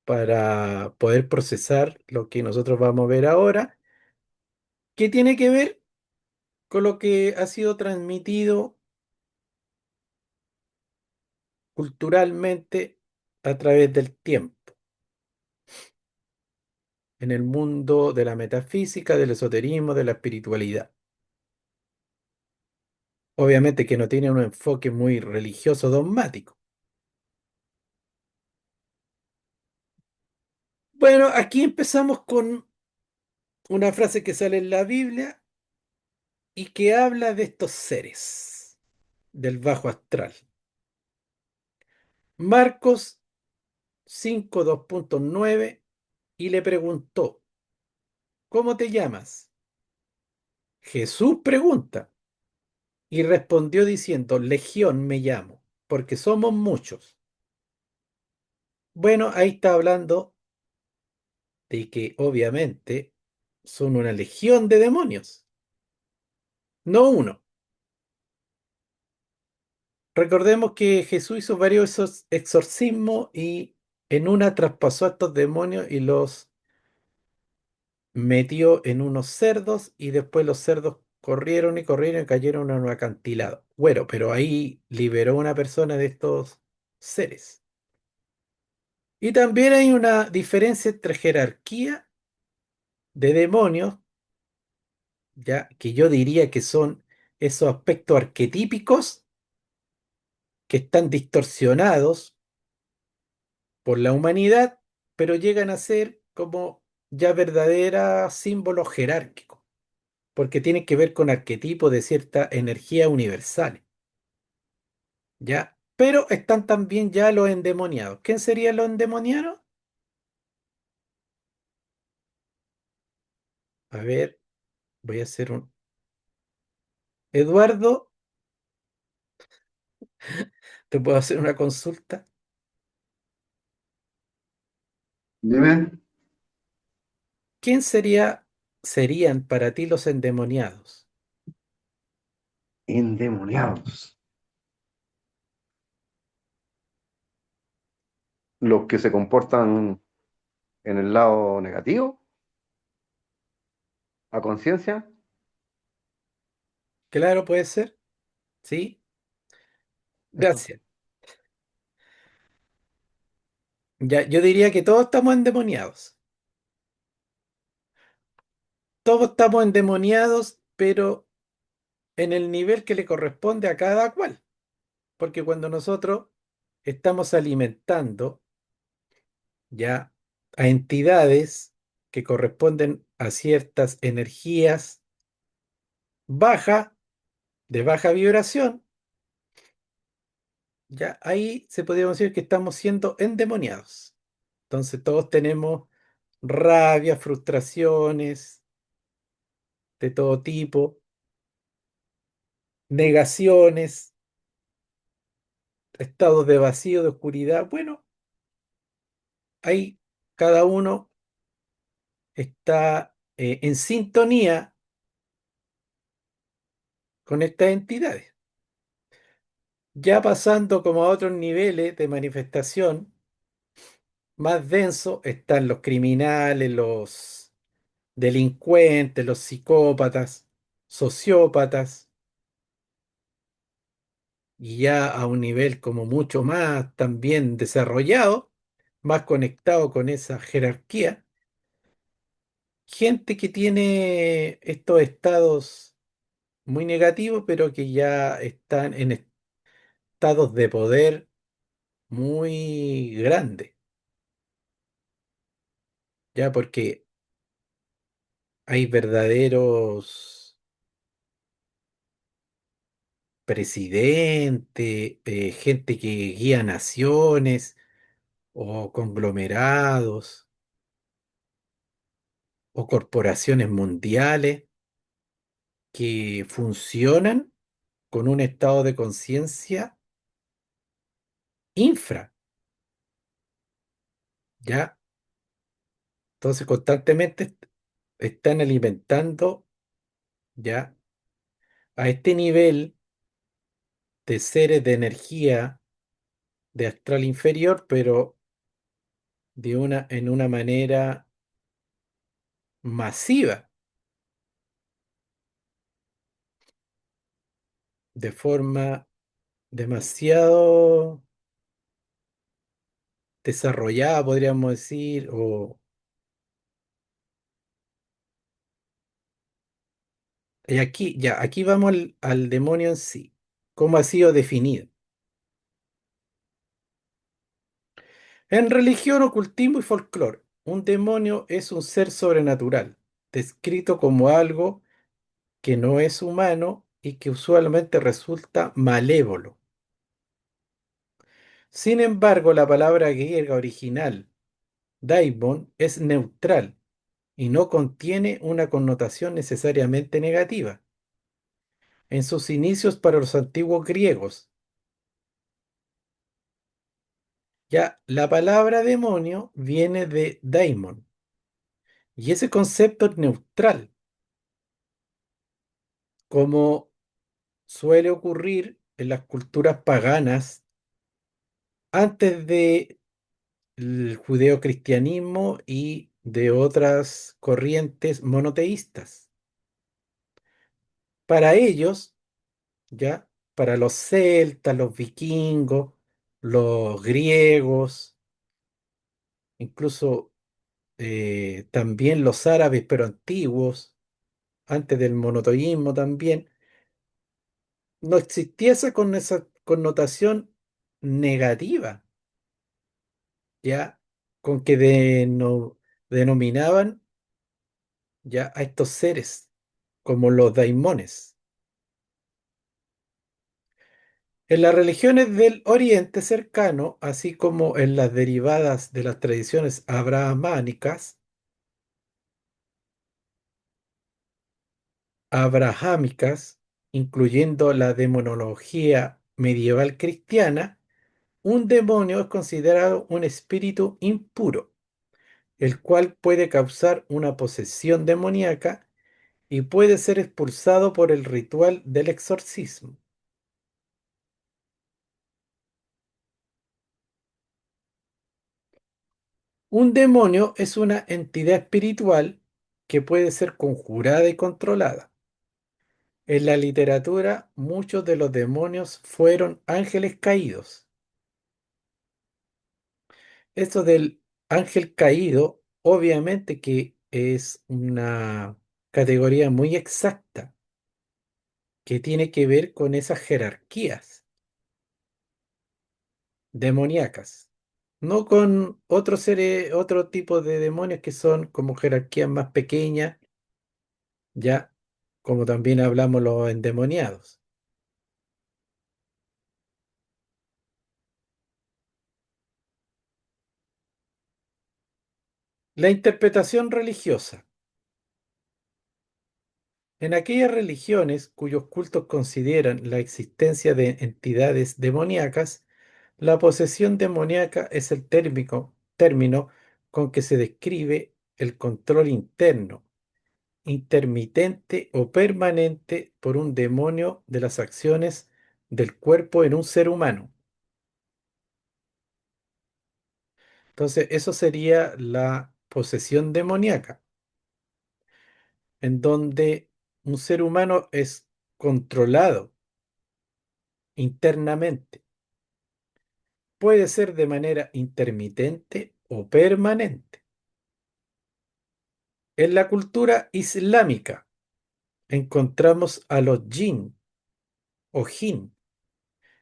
para poder procesar lo que nosotros vamos a ver ahora, que tiene que ver con lo que ha sido transmitido culturalmente a través del tiempo, en el mundo de la metafísica, del esoterismo, de la espiritualidad. Obviamente que no tiene un enfoque muy religioso dogmático. Bueno, aquí empezamos con una frase que sale en la Biblia y que habla de estos seres del bajo astral. Marcos 5:2.9 y le preguntó, ¿cómo te llamas? Jesús pregunta y respondió diciendo, Legión me llamo, porque somos muchos. Bueno, ahí está hablando de que obviamente son una legión de demonios, no uno. Recordemos que Jesús hizo varios exorcismos y en una traspasó a estos demonios y los metió en unos cerdos y después los cerdos corrieron y corrieron y cayeron en un acantilado. Bueno, pero ahí liberó a una persona de estos seres. Y también hay una diferencia entre jerarquía de demonios, ya que yo diría que son esos aspectos arquetípicos que están distorsionados por la humanidad, pero llegan a ser como ya verdaderos símbolos jerárquicos, porque tienen que ver con arquetipos de cierta energía universal, ¿ya? Pero están también ya los endemoniados. ¿Quién serían los endemoniados? A ver, voy a hacer un... Eduardo, ¿te puedo hacer una consulta? Dime, ¿Quién serían para ti los endemoniados? endemoniados. Los que se comportan en el lado negativo. a conciencia. Claro, puede ser. Sí, Eso. gracias. Ya, yo diría que todos estamos endemoniados. Todos estamos endemoniados, pero en el nivel que le corresponde a cada cual. Porque cuando nosotros estamos alimentando ya a entidades que corresponden a ciertas energías baja, de baja vibración, ya ahí se podría decir que estamos siendo endemoniados. Entonces todos tenemos rabia, frustraciones de todo tipo, negaciones, estados de vacío, de oscuridad. Bueno, ahí cada uno está en sintonía con estas entidades. Ya pasando como a otros niveles de manifestación más denso, están los criminales, los delincuentes, los psicópatas, sociópatas, y ya a un nivel como mucho más también desarrollado, más conectado con esa jerarquía, gente que tiene estos estados muy negativos, pero que ya están en estados de poder muy grandes, ya porque hay verdaderos presidentes, gente que guía naciones o conglomerados o corporaciones mundiales que funcionan con un estado de conciencia infra, ¿ya? Entonces constantemente están alimentando, ¿ya? A este nivel de seres de energía de astral inferior, pero en una manera masiva, de forma demasiado desarrollada, podríamos decir, y aquí, ya, aquí vamos al demonio en sí. ¿Cómo ha sido definido? En religión, ocultismo y folclore, un demonio es un ser sobrenatural, descrito como algo que no es humano y que usualmente resulta malévolo. Sin embargo, la palabra griega original, daimon, es neutral y no contiene una connotación necesariamente negativa. En sus inicios para los antiguos griegos, ya la palabra demonio viene de daimon y ese concepto es neutral, como suele ocurrir en las culturas paganas antes de el judeocristianismo y de otras corrientes monoteístas. Para ellos, ya, para los celtas, los vikingos, los griegos, incluso también los árabes, pero antiguos, antes del monoteísmo también, no existía esa connotación negativa, ya, con que denominaban ya a estos seres como los daimones. En las religiones del Oriente cercano, así como en las derivadas de las tradiciones abrahámicas, incluyendo la demonología medieval cristiana, un demonio es considerado un espíritu impuro, el cual puede causar una posesión demoníaca y puede ser expulsado por el ritual del exorcismo. Un demonio es una entidad espiritual que puede ser conjurada y controlada. En la literatura, muchos de los demonios fueron ángeles caídos. Esto del ángel caído, obviamente que es una categoría muy exacta que tiene que ver con esas jerarquías demoníacas, no con otros seres, otro tipo de demonios que son como jerarquías más pequeñas, ya como también hablamos los endemoniados. La interpretación religiosa. En aquellas religiones cuyos cultos consideran la existencia de entidades demoníacas, la posesión demoníaca es el término con que se describe el control interno, intermitente o permanente por un demonio de las acciones del cuerpo en un ser humano. Entonces, eso sería la posesión demoníaca, en donde un ser humano es controlado internamente. Puede ser de manera intermitente o permanente. En la cultura islámica encontramos a los jinn o jinn,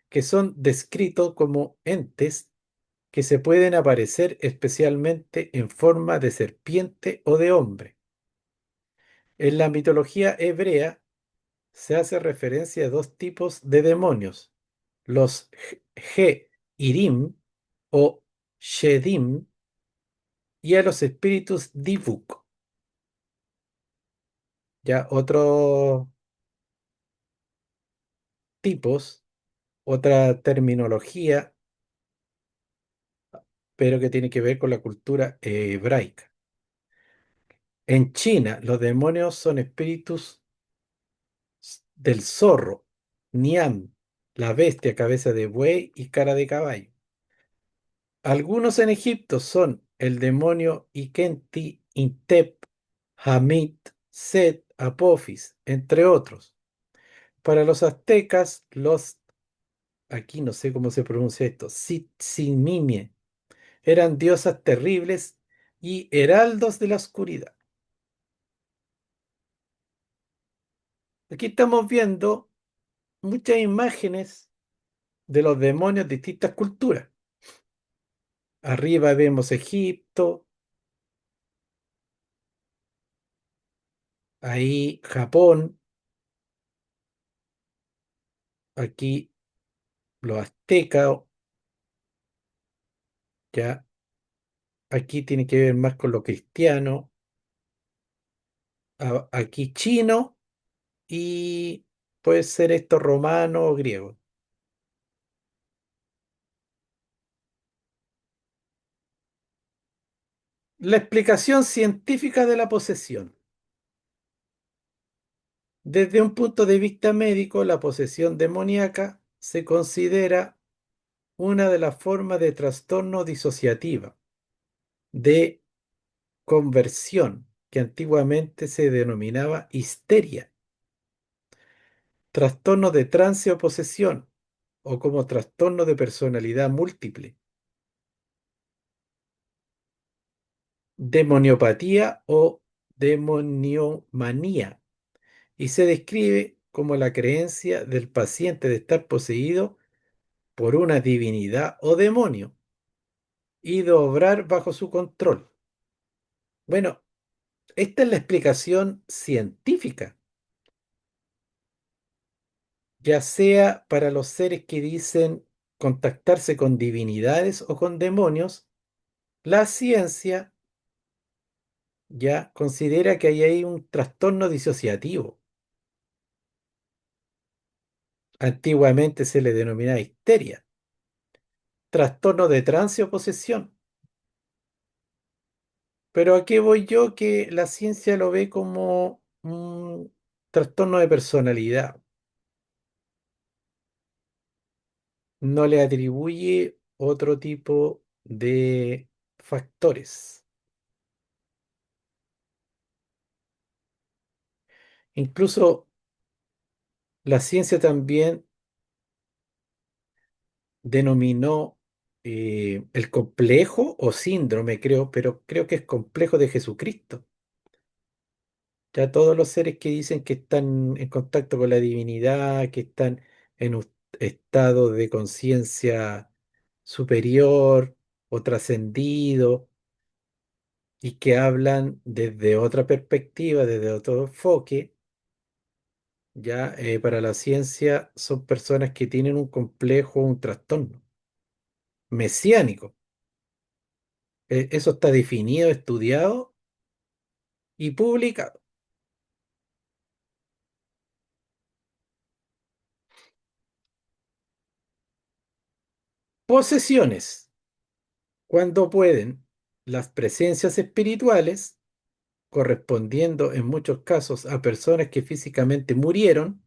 que son descritos como entes que se pueden aparecer especialmente en forma de serpiente o de hombre. En la mitología hebrea se hace referencia a dos tipos de demonios, los He-Irim o Shedim y a los espíritus Dibuk. Ya otros tipos, otra terminología, pero que tiene que ver con la cultura hebraica. En China, los demonios son espíritus del zorro, Niam, la bestia cabeza de buey y cara de caballo. Algunos en Egipto son el demonio Ikenti, Intep, Hamit, Set, Apophis, entre otros. Para los aztecas, aquí no sé cómo se pronuncia esto, Tzitzimimie, eran diosas terribles y heraldos de la oscuridad. Aquí estamos viendo muchas imágenes de los demonios de distintas culturas. Arriba vemos Egipto, ahí Japón, aquí los aztecas, ya aquí tiene que ver más con lo cristiano, aquí chino y puede ser esto romano o griego. La explicación científica de la posesión. Desde un punto de vista médico, la posesión demoníaca se considera una de las formas de trastorno disociativa, de conversión, que antiguamente se denominaba histeria, trastorno de trance o posesión, o como trastorno de personalidad múltiple, demoniopatía o demoniomanía, y se describe como la creencia del paciente de estar poseído por una divinidad o demonio y de obrar bajo su control. Bueno, esta es la explicación científica, ya sea para los seres que dicen contactarse con divinidades o con demonios. La ciencia ya considera que ahí hay un trastorno disociativo. Antiguamente se le denominaba histeria, trastorno de trance o posesión. Pero ¿a qué voy yo? Que la ciencia lo ve como un trastorno de personalidad. No le atribuye otro tipo de factores. Incluso la ciencia también denominó el complejo o síndrome, creo, pero creo que es complejo de Jesucristo. Ya todos los seres que dicen que están en contacto con la divinidad, que están en un estado de conciencia superior o trascendido y que hablan desde otra perspectiva, desde otro enfoque, ya para la ciencia son personas que tienen un complejo, un trastorno mesiánico. Eso está definido, estudiado y publicado. Posesiones. Cuando pueden, las presencias espirituales, correspondiendo en muchos casos a personas que físicamente murieron,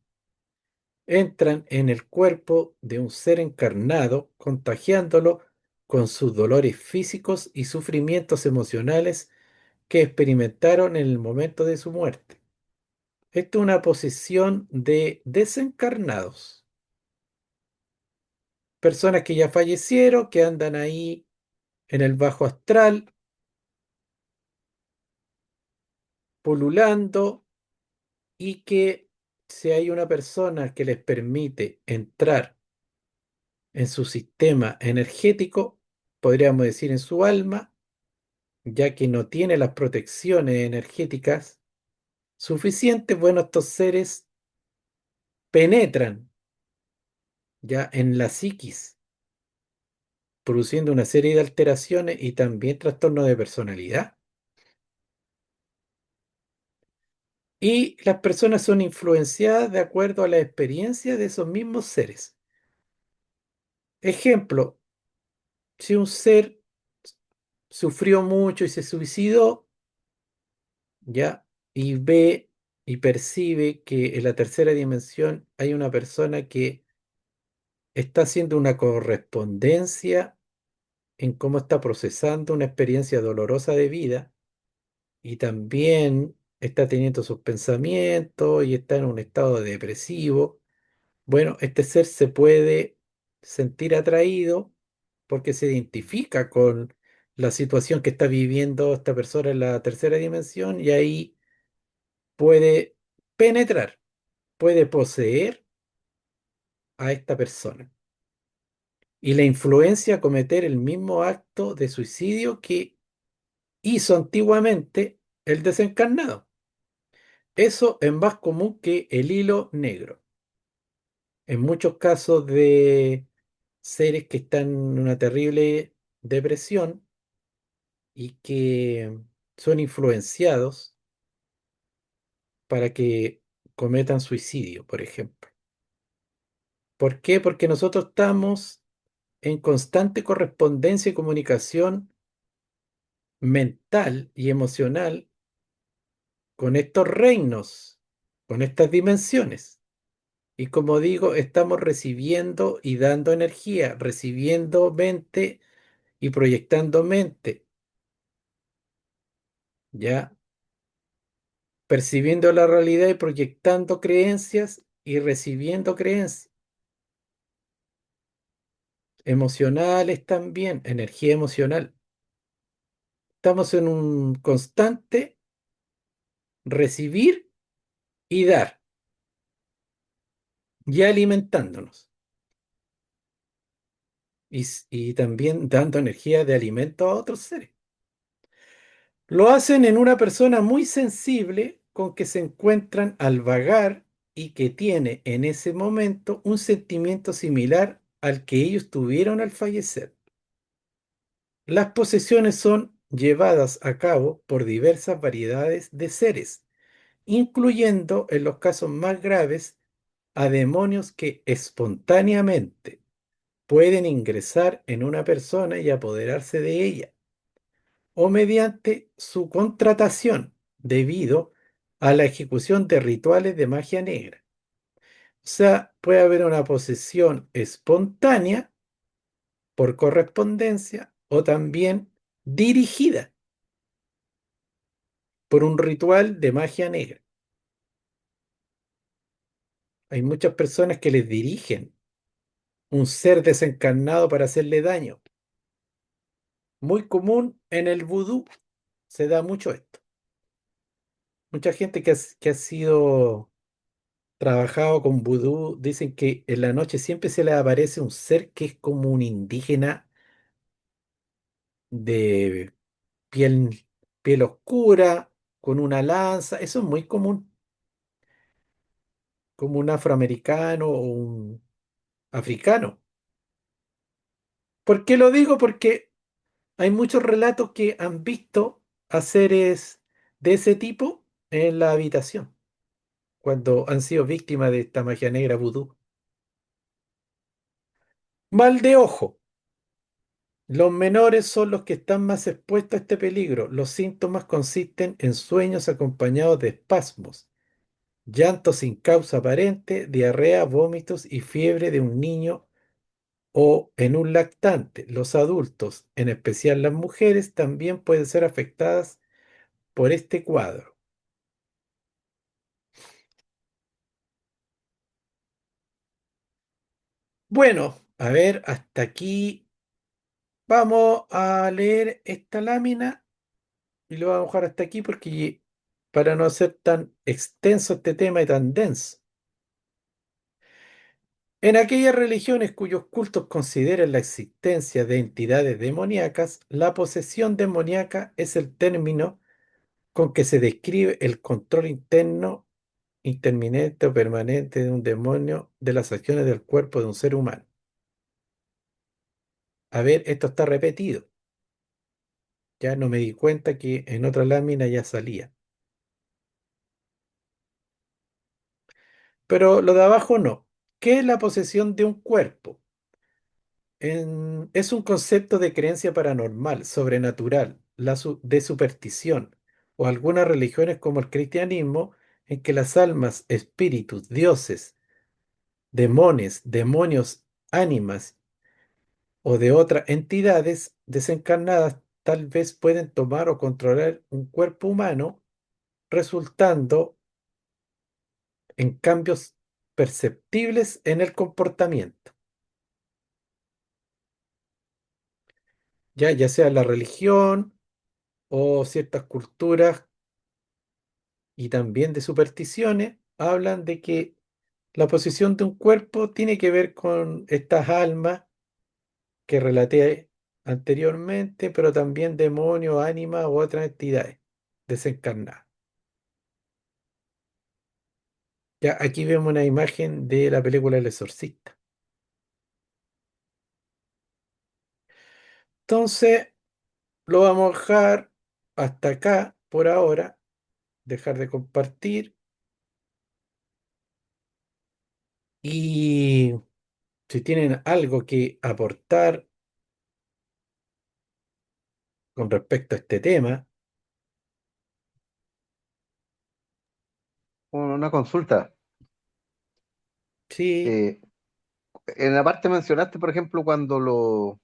entran en el cuerpo de un ser encarnado, contagiándolo con sus dolores físicos y sufrimientos emocionales que experimentaron en el momento de su muerte. Esto es una posesión de desencarnados, personas que ya fallecieron, que andan ahí en el bajo astral, pululando, y que si hay una persona que les permite entrar en su sistema energético, podríamos decir en su alma, ya que no tiene las protecciones energéticas suficientes, bueno, estos seres penetran ya en la psiquis, produciendo una serie de alteraciones y también trastornos de personalidad. Y las personas son influenciadas de acuerdo a la experiencia de esos mismos seres. Ejemplo, si un ser sufrió mucho y se suicidó, ¿ya? Y ve y percibe que en la tercera dimensión hay una persona que está haciendo una correspondencia en cómo está procesando una experiencia dolorosa de vida y también está teniendo sus pensamientos y está en un estado depresivo. Bueno, este ser se puede sentir atraído porque se identifica con la situación que está viviendo esta persona en la tercera dimensión y ahí puede penetrar, puede poseer a esta persona y la influencia a cometer el mismo acto de suicidio que hizo antiguamente el desencarnado. Eso es más común que el hilo negro. En muchos casos de seres que están en una terrible depresión y que son influenciados para que cometan suicidio, por ejemplo. ¿Por qué? Porque nosotros estamos en constante correspondencia y comunicación mental y emocional con estos reinos, con estas dimensiones. Y como digo, estamos recibiendo y dando energía, recibiendo mente y proyectando mente, ¿ya? Percibiendo la realidad y proyectando creencias y recibiendo creencias. Emocionales también, energía emocional. Estamos en un constante recibir y dar, y alimentándonos. Y también dando energía de alimento a otros seres. Lo hacen en una persona muy sensible con que se encuentran al vagar y que tiene en ese momento un sentimiento similar al que ellos tuvieron al fallecer. Las posesiones son llevadas a cabo por diversas variedades de seres, incluyendo en los casos más graves a demonios que espontáneamente pueden ingresar en una persona y apoderarse de ella, o mediante su contratación debido a la ejecución de rituales de magia negra. O sea, puede haber una posesión espontánea por correspondencia o también dirigida por un ritual de magia negra. Hay muchas personas que les dirigen un ser desencarnado para hacerle daño. Muy común en el vudú, se da mucho esto. Mucha gente que ha sido trabajado con vudú dicen que en la noche siempre se les aparece un ser que es como un indígena de piel, piel oscura, con una lanza. Eso es muy común, como un afroamericano o un africano. ¿Por qué lo digo? Porque hay muchos relatos que han visto a seres de ese tipo en la habitación, cuando han sido víctimas de esta magia negra vudú. Mal de ojo. Los menores son los que están más expuestos a este peligro. Los síntomas consisten en sueños acompañados de espasmos, llanto sin causa aparente, diarrea, vómitos y fiebre de un niño o en un lactante. Los adultos, en especial las mujeres, también pueden ser afectadas por este cuadro. Bueno, a ver, hasta aquí vamos a leer esta lámina y lo vamos a dejar hasta aquí porque para no hacer tan extenso este tema y tan denso. En aquellas religiones cuyos cultos consideran la existencia de entidades demoníacas, la posesión demoníaca es el término con que se describe el control interno, interminente o permanente de un demonio de las acciones del cuerpo de un ser humano. A ver, esto está repetido. Ya no me di cuenta que en otra lámina ya salía. Pero lo de abajo no. ¿Qué es la posesión de un cuerpo? Es un concepto de creencia paranormal, sobrenatural, de superstición, o algunas religiones como el cristianismo, en que las almas, espíritus, dioses, demonios, ánimas o de otras entidades desencarnadas tal vez pueden tomar o controlar un cuerpo humano, resultando en cambios perceptibles en el comportamiento, ya sea la religión o ciertas culturas y también de supersticiones, hablan de que la posición de un cuerpo tiene que ver con estas almas que relaté anteriormente, pero también demonios, ánimas u otras entidades desencarnadas. Ya aquí vemos una imagen de la película El Exorcista. Entonces, lo vamos a dejar hasta acá por ahora, dejar de compartir y si tienen algo que aportar con respecto a este tema, Una consulta. sí, Eh, en la parte mencionaste, por ejemplo, cuando los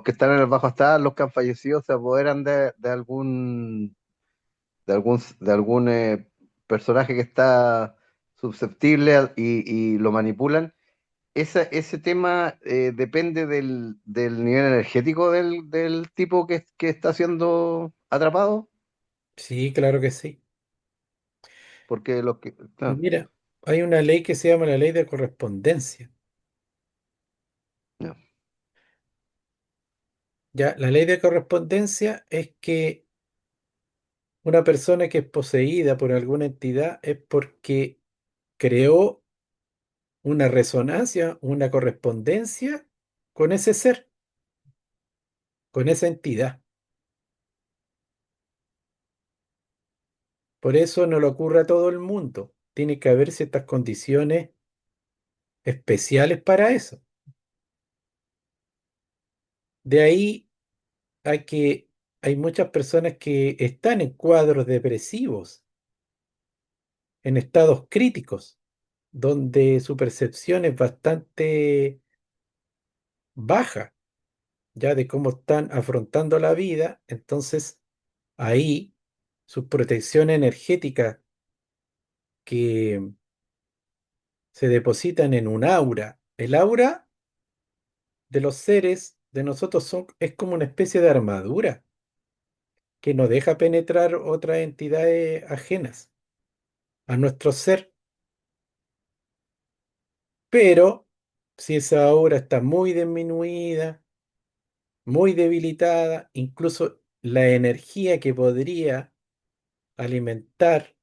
que están en el bajo astral, los que han fallecido, se apoderan de algún personaje que está susceptible y lo manipulan. Ese tema depende del nivel energético del tipo que está siendo atrapado, sí, claro que sí. porque claro, Mira, hay una ley que se llama la ley de correspondencia. ya. Ya, la ley de correspondencia es que una persona que es poseída por alguna entidad es porque creó una resonancia, una correspondencia con ese ser, con esa entidad. Por eso no le ocurre a todo el mundo. Tiene que haber ciertas condiciones especiales para eso. De ahí a que hay muchas personas que están en cuadros depresivos, en estados críticos, donde su percepción es bastante baja, ya de cómo están afrontando la vida. Entonces, ahí su protección energética que se depositan en un aura. El aura de los seres de nosotros es como una especie de armadura que no deja penetrar otras entidades ajenas a nuestro ser. Pero si esa aura está muy disminuida, muy debilitada, incluso la energía que podría alimentar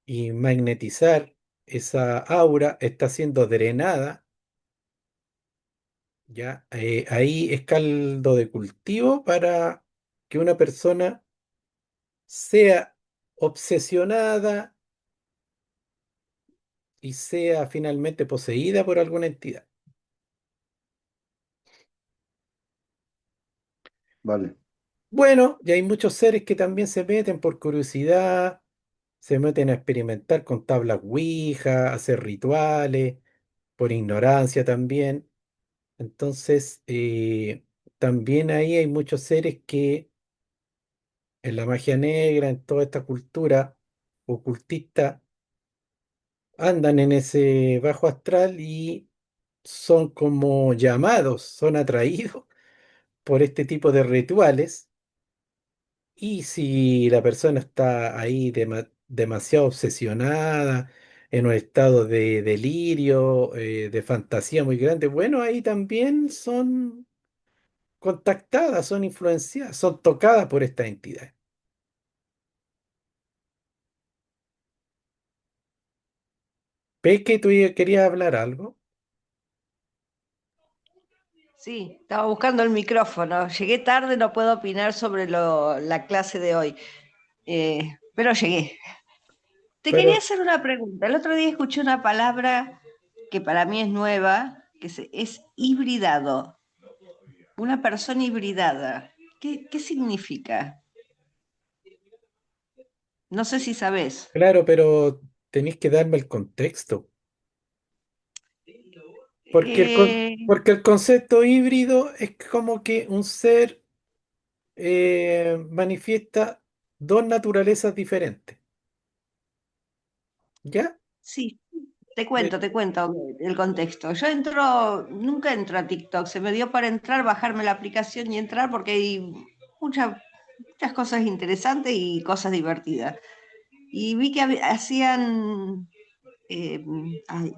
y magnetizar esa aura está siendo drenada, ya ahí es caldo de cultivo para que una persona sea obsesionada y sea finalmente poseída por alguna entidad. Vale. Bueno, y hay muchos seres que también se meten por curiosidad, se meten a experimentar con tablas Ouija, a hacer rituales, por ignorancia también. Entonces, también ahí hay muchos seres que en la magia negra, en toda esta cultura ocultista, andan en ese bajo astral y son como llamados, son atraídos por este tipo de rituales. Y si la persona está ahí demasiado obsesionada, en un estado de delirio, de fantasía muy grande, bueno, ahí también son contactadas, son influenciadas, son tocadas por esta entidad. Peque, tú querías hablar algo, Sí, estaba buscando el micrófono. Llegué tarde, no puedo opinar sobre la clase de hoy, pero llegué. Te quería pero hacer una pregunta. El otro día escuché una palabra que para mí es nueva, es hibridado, una persona hibridada. ¿Qué significa? No sé si sabes. claro, pero tenéis que darme el contexto, porque Eh, porque el concepto híbrido es como que un ser manifiesta dos naturalezas diferentes, ¿ya? sí, Eh, te cuento el contexto. Yo nunca entro a TikTok, se me dio para entrar, bajarme la aplicación y entrar porque hay muchas cosas interesantes y cosas divertidas. Y vi que hacían eh, ay,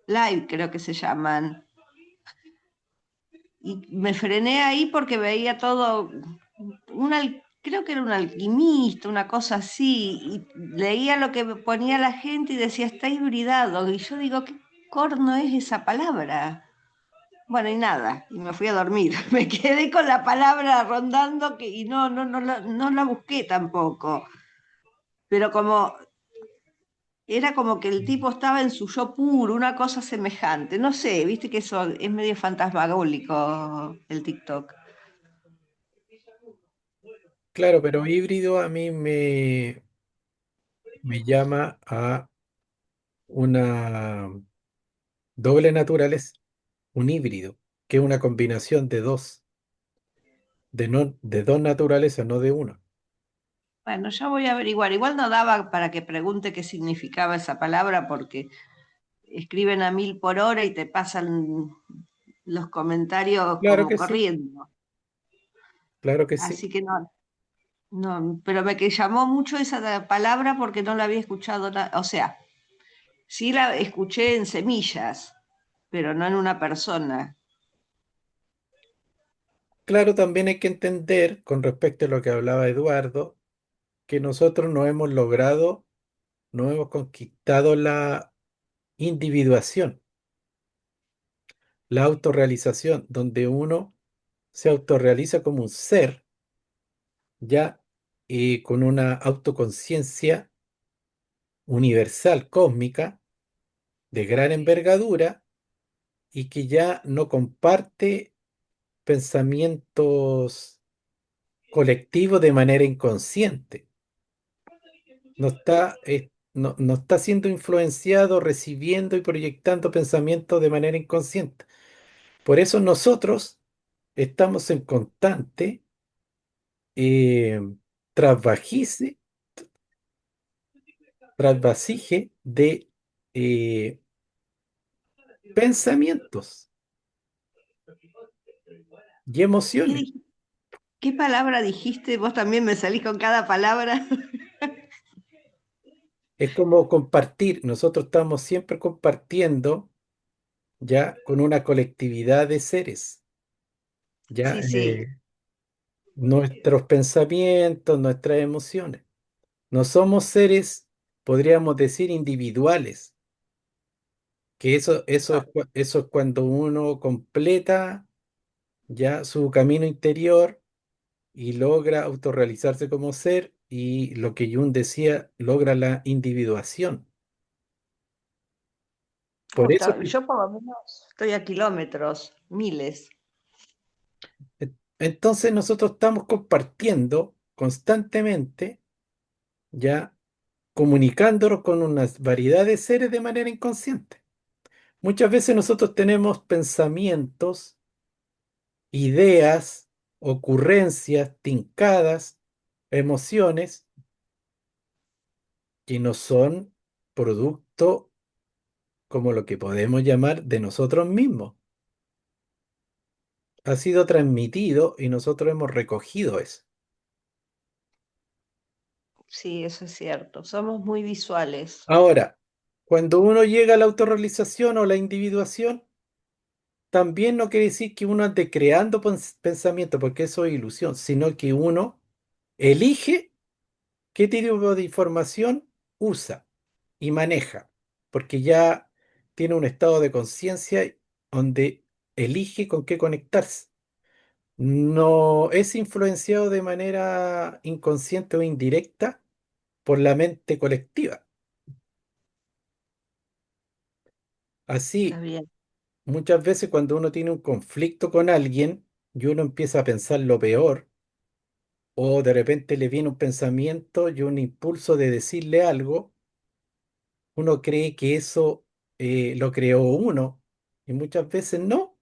live, creo que se llaman, y me frené ahí porque veía todo, creo que era un alquimista, una cosa así, y leía lo que ponía la gente y decía, está hibridado, y yo digo, ¿qué corno es esa palabra? Bueno, y nada, y me fui a dormir. Me quedé con la palabra rondando y no la busqué tampoco. Pero como era como que el tipo estaba en su yo puro, una cosa semejante. No sé, viste que eso es medio fantasmagórico el TikTok. claro, pero híbrido a mí me llama a una doble naturaleza, un híbrido, que es una combinación de dos, de dos naturalezas, no de una. Bueno, ya voy a averiguar. Igual no daba para que pregunte qué significaba esa palabra porque escriben a 1000 por hora y te pasan los comentarios Claro como que sí, corriendo. claro que sí. Así que no, pero me que llamó mucho esa palabra porque no la había escuchado. O sea, sí la escuché en semillas, pero no en una persona. Claro, también hay que entender, con respecto a lo que hablaba Eduardo, que nosotros no hemos logrado, no hemos conquistado la individuación, la autorrealización, donde uno se autorrealiza como un ser, ya con una autoconciencia universal, cósmica, de gran envergadura, y que ya no comparte pensamientos colectivos de manera inconsciente. No está siendo influenciado, recibiendo y proyectando pensamientos de manera inconsciente. Por eso nosotros estamos en constante eh, trasvajise- trasvasije de eh, pensamientos y ¿Qué, emociones. qué palabra dijiste? Vos también me salís con cada palabra. Es como compartir, nosotros estamos siempre compartiendo ya con una colectividad de seres, ya Sí, sí, nuestros pensamientos, nuestras emociones. No somos seres, podríamos decir, individuales, que no, eso es cuando uno completa ya su camino interior y logra autorrealizarse como ser y lo que Jung decía, logra la individuación. Por eso, yo por lo menos estoy a kilómetros, miles. entonces nosotros estamos compartiendo constantemente, ya comunicándonos con una variedad de seres de manera inconsciente. Muchas veces nosotros tenemos pensamientos, ideas, ocurrencias, tincadas, emociones que no son producto como lo que podemos llamar de nosotros mismos. Ha sido transmitido y nosotros hemos recogido eso. Sí, eso es cierto. Somos muy visuales. Ahora, cuando uno llega a la autorrealización o la individuación, también no quiere decir que uno ande creando pensamiento, porque eso es ilusión, sino que uno elige qué tipo de información usa y maneja, porque ya tiene un estado de conciencia donde elige con qué conectarse. No es influenciado de manera inconsciente o indirecta por la mente colectiva. Está Así, bien. muchas veces cuando uno tiene un conflicto con alguien y uno empieza a pensar lo peor, o de repente le viene un pensamiento y un impulso de decirle algo, uno cree que eso lo creó uno, y muchas veces no.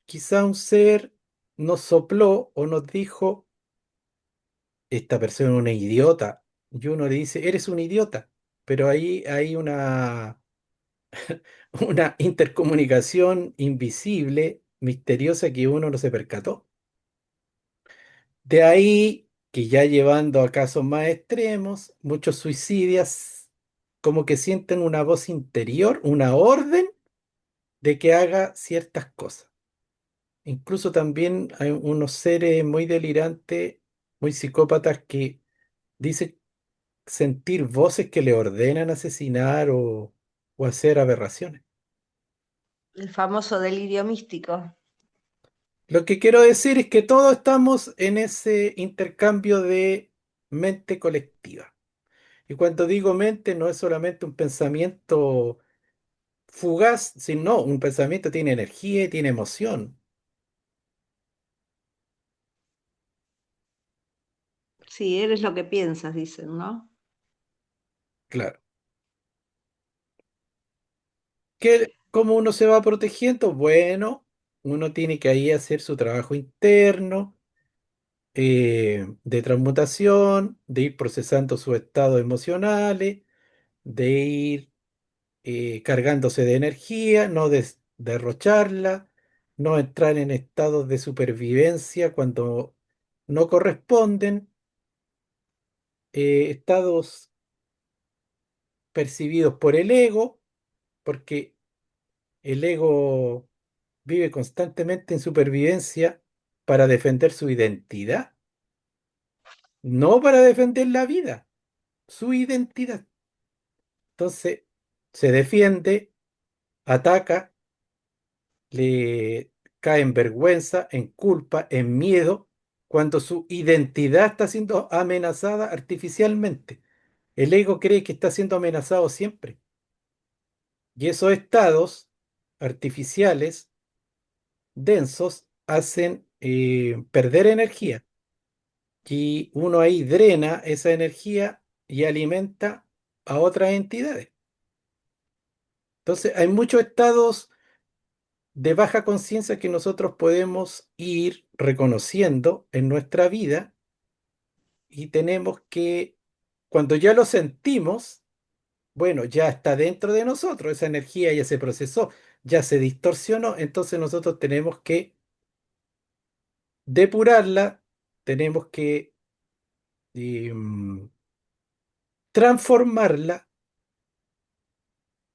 Quizá un ser nos sopló o nos dijo, esta persona es una idiota, y uno le dice, eres un idiota, pero ahí hay una intercomunicación invisible, misteriosa, que uno no se percató. De ahí que ya llevando a casos más extremos, muchos suicidas como que sienten una voz interior, una orden de que haga ciertas cosas. Incluso también hay unos seres muy delirantes, muy psicópatas que dicen sentir voces que le ordenan asesinar o hacer aberraciones. El famoso delirio místico. Lo que quiero decir es que todos estamos en ese intercambio de mente colectiva. Y cuando digo mente, no es solamente un pensamiento fugaz, sino un pensamiento tiene energía y tiene emoción. Sí, eres lo que piensas, dicen, ¿no? Claro. ¿Cómo uno se va protegiendo? Bueno, uno tiene que ahí hacer su trabajo interno de transmutación, de ir procesando sus estados emocionales, de ir cargándose de energía, no derrocharla, no entrar en estados de supervivencia cuando no corresponden, estados percibidos por el ego, porque el ego vive constantemente en supervivencia para defender su identidad, no para defender la vida, su identidad. Entonces, se defiende, ataca, le cae en vergüenza, en culpa, en miedo, cuando su identidad está siendo amenazada artificialmente. El ego cree que está siendo amenazado siempre. Y esos estados artificiales, densos, hacen perder energía. Y uno ahí drena esa energía y alimenta a otras entidades. Entonces, hay muchos estados de baja conciencia que nosotros podemos ir reconociendo en nuestra vida y tenemos que Cuando ya lo sentimos, bueno, ya está dentro de nosotros, esa energía ya se procesó, ya se distorsionó, entonces nosotros tenemos que depurarla, tenemos que em, transformarla,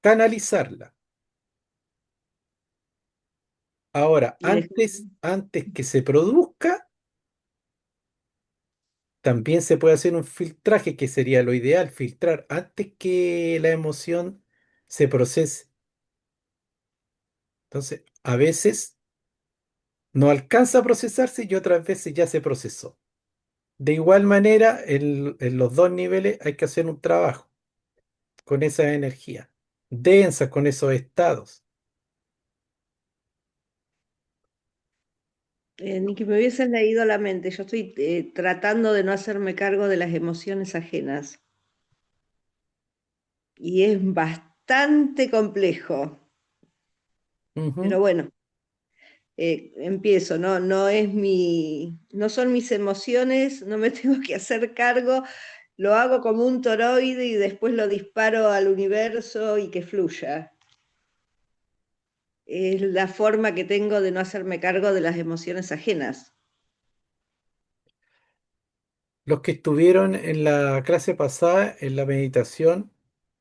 canalizarla. Ahora, Y dejar- antes que se produzca, también se puede hacer un filtraje, que sería lo ideal, filtrar antes que la emoción se procese. Entonces, a veces no alcanza a procesarse y otras veces ya se procesó. De igual manera, en los dos niveles hay que hacer un trabajo con esa energía densa, con esos estados. Ni que me hubiesen leído la mente. Yo estoy tratando de no hacerme cargo de las emociones ajenas. Y es bastante complejo. Pero Ujú. bueno, empiezo, ¿no? No son mis emociones, no me tengo que hacer cargo, lo hago como un toroide y después lo disparo al universo y que fluya. Es la forma que tengo de no hacerme cargo de las emociones ajenas. Los que estuvieron en la clase pasada, en la meditación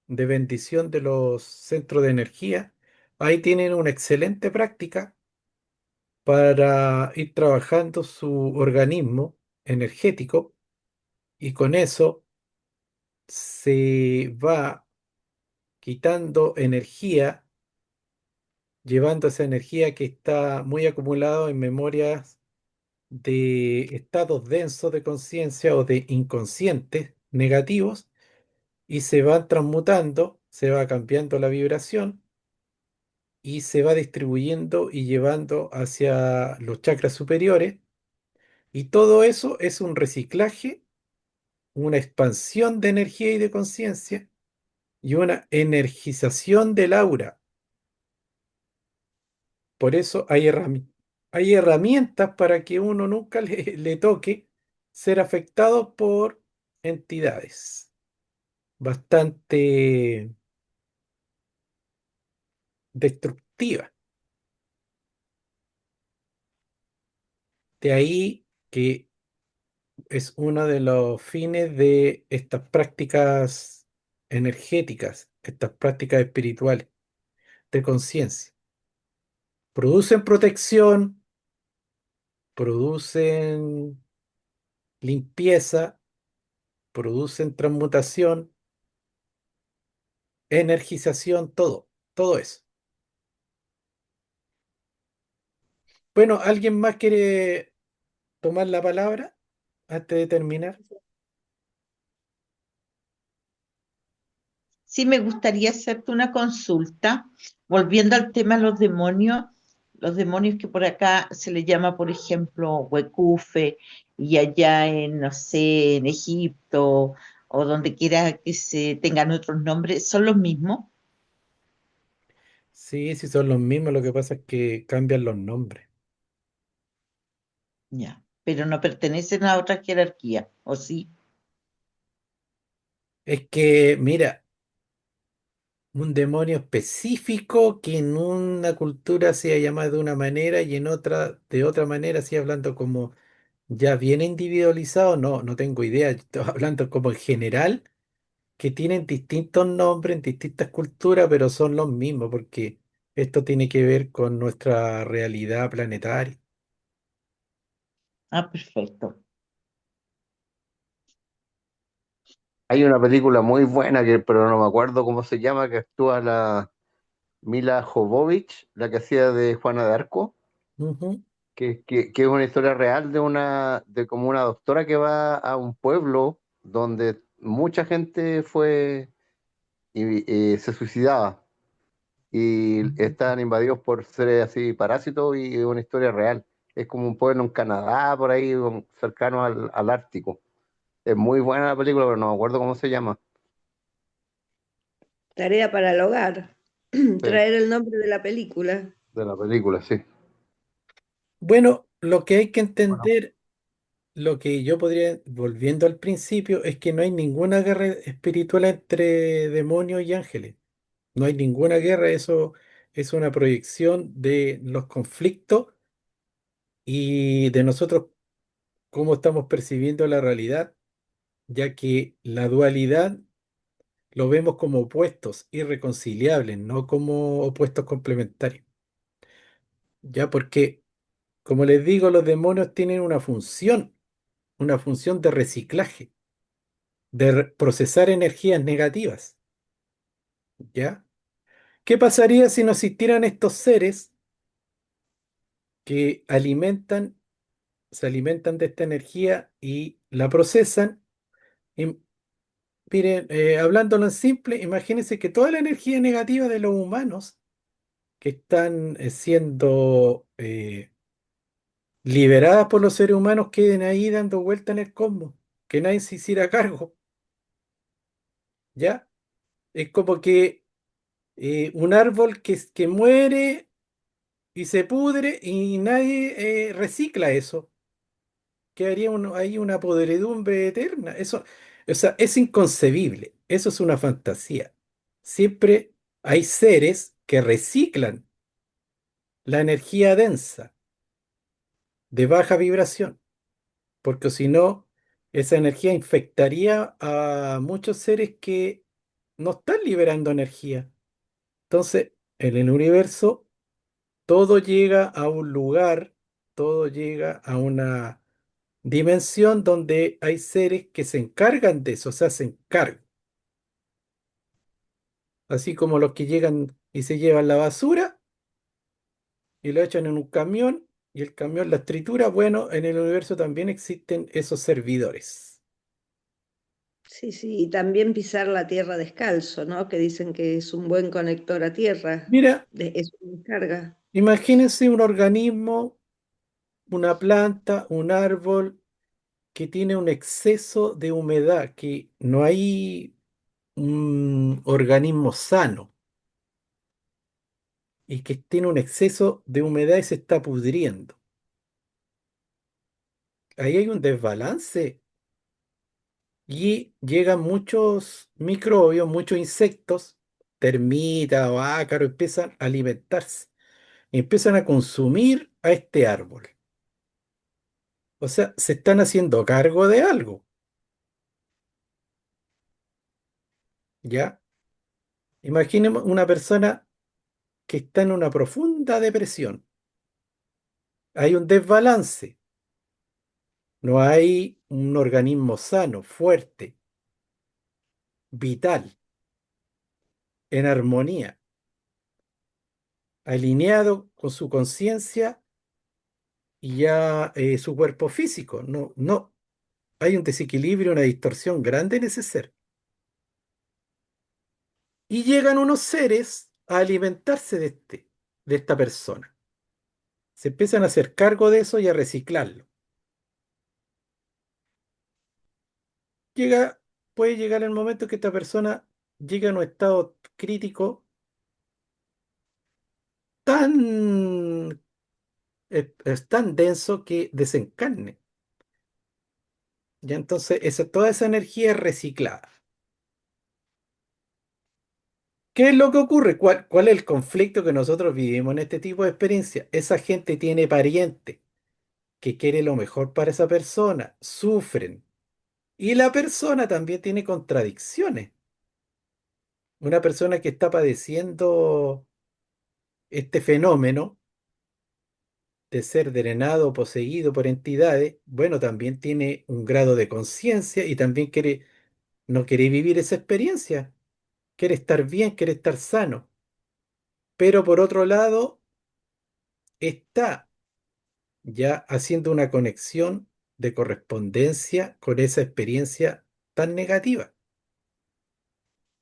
de bendición de los centros de energía, ahí tienen una excelente práctica para ir trabajando su organismo energético y con eso se va quitando energía, llevando esa energía que está muy acumulada en memorias de estados densos de conciencia o de inconscientes negativos y se van transmutando, se va cambiando la vibración y se va distribuyendo y llevando hacia los chakras superiores. Y todo eso es un reciclaje, una expansión de energía y de conciencia y una energización del aura. Por eso hay herramientas para que uno nunca le toque ser afectado por entidades bastante destructivas. De ahí que es uno de los fines de estas prácticas energéticas, estas prácticas espirituales de conciencia. Producen protección, producen limpieza, producen transmutación, energización, todo, todo eso. Bueno, ¿alguien más quiere tomar la palabra antes de terminar? Sí, me gustaría hacerte una consulta, volviendo al tema de los demonios que por acá se le llama, por ejemplo, huecufe, y allá en, no sé, en Egipto o donde quiera que se tengan otros nombres, ¿son los mismos? Sí, sí son los mismos, lo que pasa es que cambian los nombres. Ya, pero no pertenecen a otra jerarquía, ¿o sí? Es que, mira, un demonio específico que en una cultura se llama de una manera y en otra de otra manera, así hablando como ya bien individualizado, no, no tengo idea, estoy hablando como en general, que tienen distintos nombres en distintas culturas, pero son los mismos, porque esto tiene que ver con nuestra realidad planetaria. Ah, perfecto. Hay una película muy buena, pero no me acuerdo cómo se llama, que actúa la Mila Jovovich, la que hacía de Juana de Arco, Ujú. que es una historia real de como una doctora que va a un pueblo donde mucha gente fue y se suicidaba y estaban invadidos por seres así parásitos y es una historia real. Es como un pueblo en Canadá, por ahí, cercano al Ártico. Es muy buena la película, pero no me acuerdo cómo se llama. Tarea para el hogar. Sí, Traer el nombre de la película. de la película, sí. Bueno, lo que hay que Bueno, entender lo que yo podría, volviendo al principio, es que no hay ninguna guerra espiritual entre demonios y ángeles. No hay ninguna guerra, eso es una proyección de los conflictos y de nosotros cómo estamos percibiendo la realidad, ya que la dualidad lo vemos como opuestos, irreconciliables, no como opuestos complementarios. Ya porque, como les digo, los demonios tienen una función de reciclaje, de procesar energías negativas. ¿Ya? ¿Qué pasaría si no existieran estos seres que se alimentan de esta energía y la procesan? Y, miren, hablándolo en simple, imagínense que toda la energía negativa de los humanos que están siendo liberadas por los seres humanos queden ahí dando vuelta en el cosmos, que nadie se hiciera cargo, ¿ya? Es como que un árbol que muere y se pudre y nadie recicla eso. Quedaría ahí una podredumbre eterna. Eso, o sea, es inconcebible. Eso es una fantasía. Siempre hay seres que reciclan la energía densa, de baja vibración, porque si no, esa energía infectaría a muchos seres que no están liberando energía. Entonces, en el universo, todo llega a un lugar, todo llega a una dimensión donde hay seres que se encargan de eso, se hacen cargo. Así como los que llegan y se llevan la basura y lo echan en un camión y el camión la tritura, bueno, en el universo también existen esos servidores. Sí, sí, y también pisar la tierra descalzo, ¿no? Que dicen que es un buen conector a tierra, Mira, es una carga. imagínense un organismo, una planta, un árbol que tiene un exceso de humedad, que no hay un organismo sano y que tiene un exceso de humedad y se está pudriendo. Ahí hay un desbalance y llegan muchos microbios, muchos insectos, termitas o ácaros, empiezan a alimentarse, y empiezan a consumir a este árbol. O sea, se están haciendo cargo de algo, ¿ya? Imaginemos una persona que está en una profunda depresión. Hay un desbalance, no hay un organismo sano, fuerte, vital, en armonía, alineado con su conciencia y ya su cuerpo físico. No, no, hay un desequilibrio, una distorsión grande en ese ser. Y llegan unos seres a alimentarse de esta persona. Se empiezan a hacer cargo de eso y a reciclarlo. Llega, puede llegar el momento que esta persona llega a un estado crítico tan, es tan denso que desencarne. Ya entonces toda esa energía es reciclada. ¿Qué es lo que ocurre? ¿Cuál es el conflicto que nosotros vivimos en este tipo de experiencia? Esa gente tiene pariente que quiere lo mejor para esa persona, sufren. Y la persona también tiene contradicciones. Una persona que está padeciendo este fenómeno de ser drenado o poseído por entidades, bueno, también tiene un grado de conciencia y también no quiere vivir esa experiencia. Quiere estar bien, quiere estar sano. Pero por otro lado, está ya haciendo una conexión de correspondencia con esa experiencia tan negativa.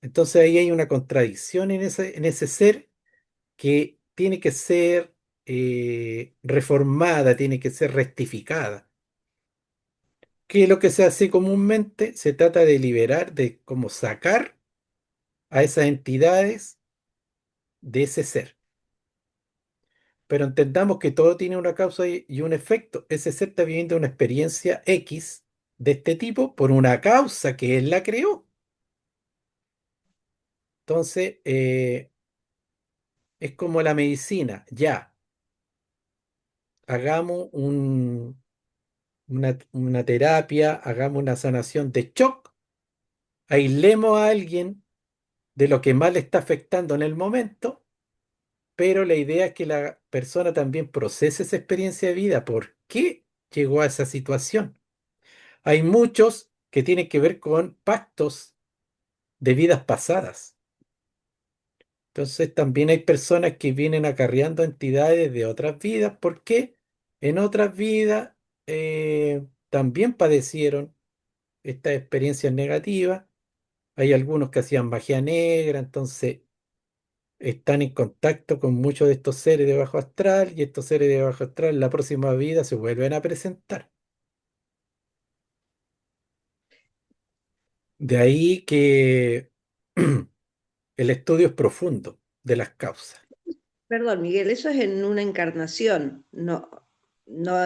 Entonces ahí hay una contradicción en ese ser que tiene que ser reformada, tiene que ser rectificada. Que es lo que se hace comúnmente, se trata de liberar, de como sacar a esas entidades de ese ser. pero entendamos que todo tiene una causa y un efecto. Ese ser está viviendo una experiencia X de este tipo por una causa que él la creó. Entonces, es como la medicina. Ya, hagamos una terapia, hagamos una sanación de shock, aislemos a alguien de lo que más le está afectando en el momento, pero la idea es que la persona también procese esa experiencia de vida. ¿Por qué llegó a esa situación? Hay muchos que tienen que ver con pactos de vidas pasadas. Entonces también hay personas que vienen acarreando entidades de otras vidas porque en otras vidas también padecieron estas experiencias negativas. Hay algunos que hacían magia negra, entonces están en contacto con muchos de estos seres de bajo astral y estos seres de bajo astral en la próxima vida se vuelven a presentar. De ahí que el estudio es profundo de las causas. Perdón, Miguel, eso es en una encarnación, no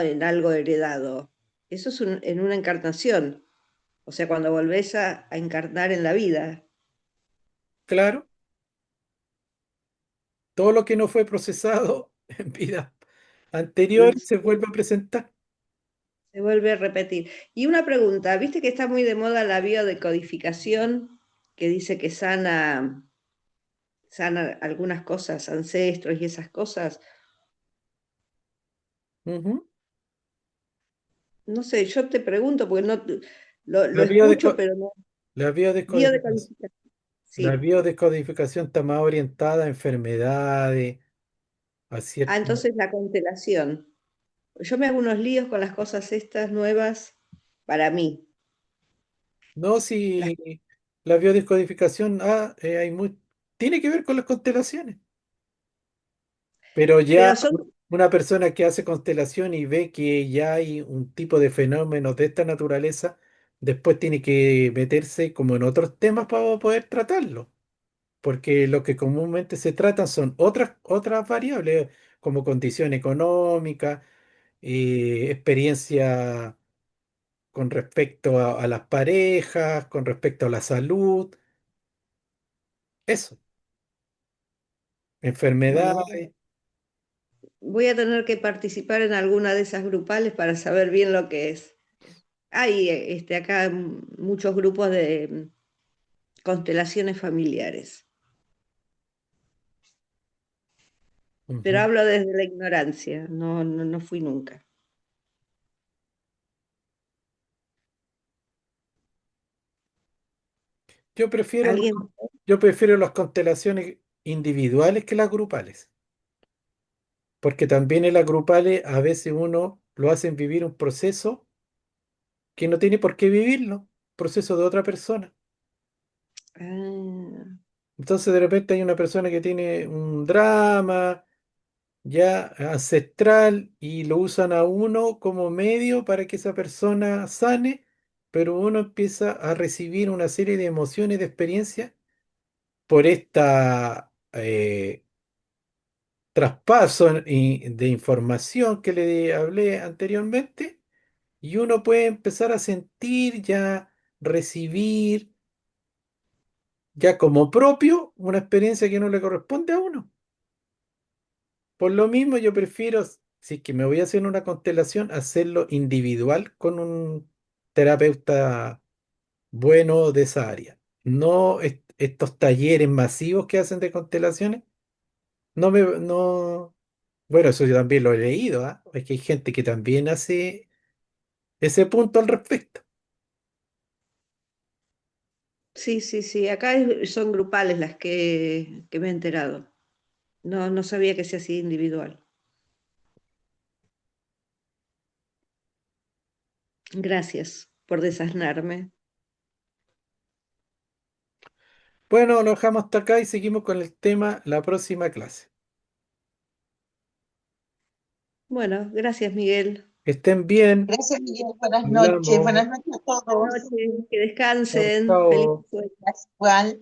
en algo heredado. Eso es en una encarnación. O sea, cuando volvés a encarnar en la vida, Claro, todo lo que no fue procesado en vidas mm, anteriores se vuelve a presentar. se vuelve a repetir. Y una pregunta, ¿viste que está muy de moda la biodecodificación, que dice que sana algunas cosas, ancestros y esas cosas? Ujú. No sé, yo te pregunto porque no lo La escucho, biodeco- pero no. la biodescodificación, Biodecodificación, la sí. biodescodificación está más orientada a enfermedades, a Ah, ciertas. entonces la constelación. Yo me hago unos líos con las cosas estas nuevas para mí. No, Las- si la biodescodificación tiene que ver con las constelaciones, pero pero ya son, una persona que hace constelación y ve que ya hay un tipo de fenómenos de esta naturaleza, después tiene que meterse como en otros temas para poder tratarlo, porque lo que comúnmente se tratan son otras variables, como condición económica, experiencia con respecto a las parejas, con respecto a la salud, eso. bueno, Enfermedades. voy a tener que participar en alguna de esas grupales para saber bien lo que es. Hay acá muchos grupos de constelaciones familiares, pero Ujú. hablo desde la ignorancia, no fui nunca. Yo prefiero, ¿Alguien? yo prefiero las constelaciones individuales que las grupales, porque también en las grupales a veces uno lo hacen vivir un proceso que no tiene por qué vivirlo, proceso de otra persona. Ah, Entonces de repente hay una persona que tiene un drama ya ancestral y lo usan a uno como medio para que esa persona sane, pero uno empieza a recibir una serie de emociones, de experiencias por esta traspaso de información que le hablé anteriormente y uno puede empezar a sentir ya, recibir ya como propio una experiencia que no le corresponde a uno. Por lo mismo yo prefiero, si es que me voy a hacer una constelación, hacerlo individual con un terapeuta bueno de esa área. No estos talleres masivos que hacen de constelaciones. No, bueno, eso yo también lo he leído, ¿ah? Es que hay gente que también hace ese punto al respecto. sí, sí, sí, acá son grupales las que me he enterado. No sabía que se hacía individual. Gracias por desasnarme. Bueno, lo dejamos hasta acá y seguimos con el tema la próxima clase. Bueno, gracias, Miguel. Que estén bien. Gracias, Miguel. Buenas noches. Hablamos. Buenas noches a Buenas todos. noches, que Chao, descansen. Feliz chao. sueño. Igual.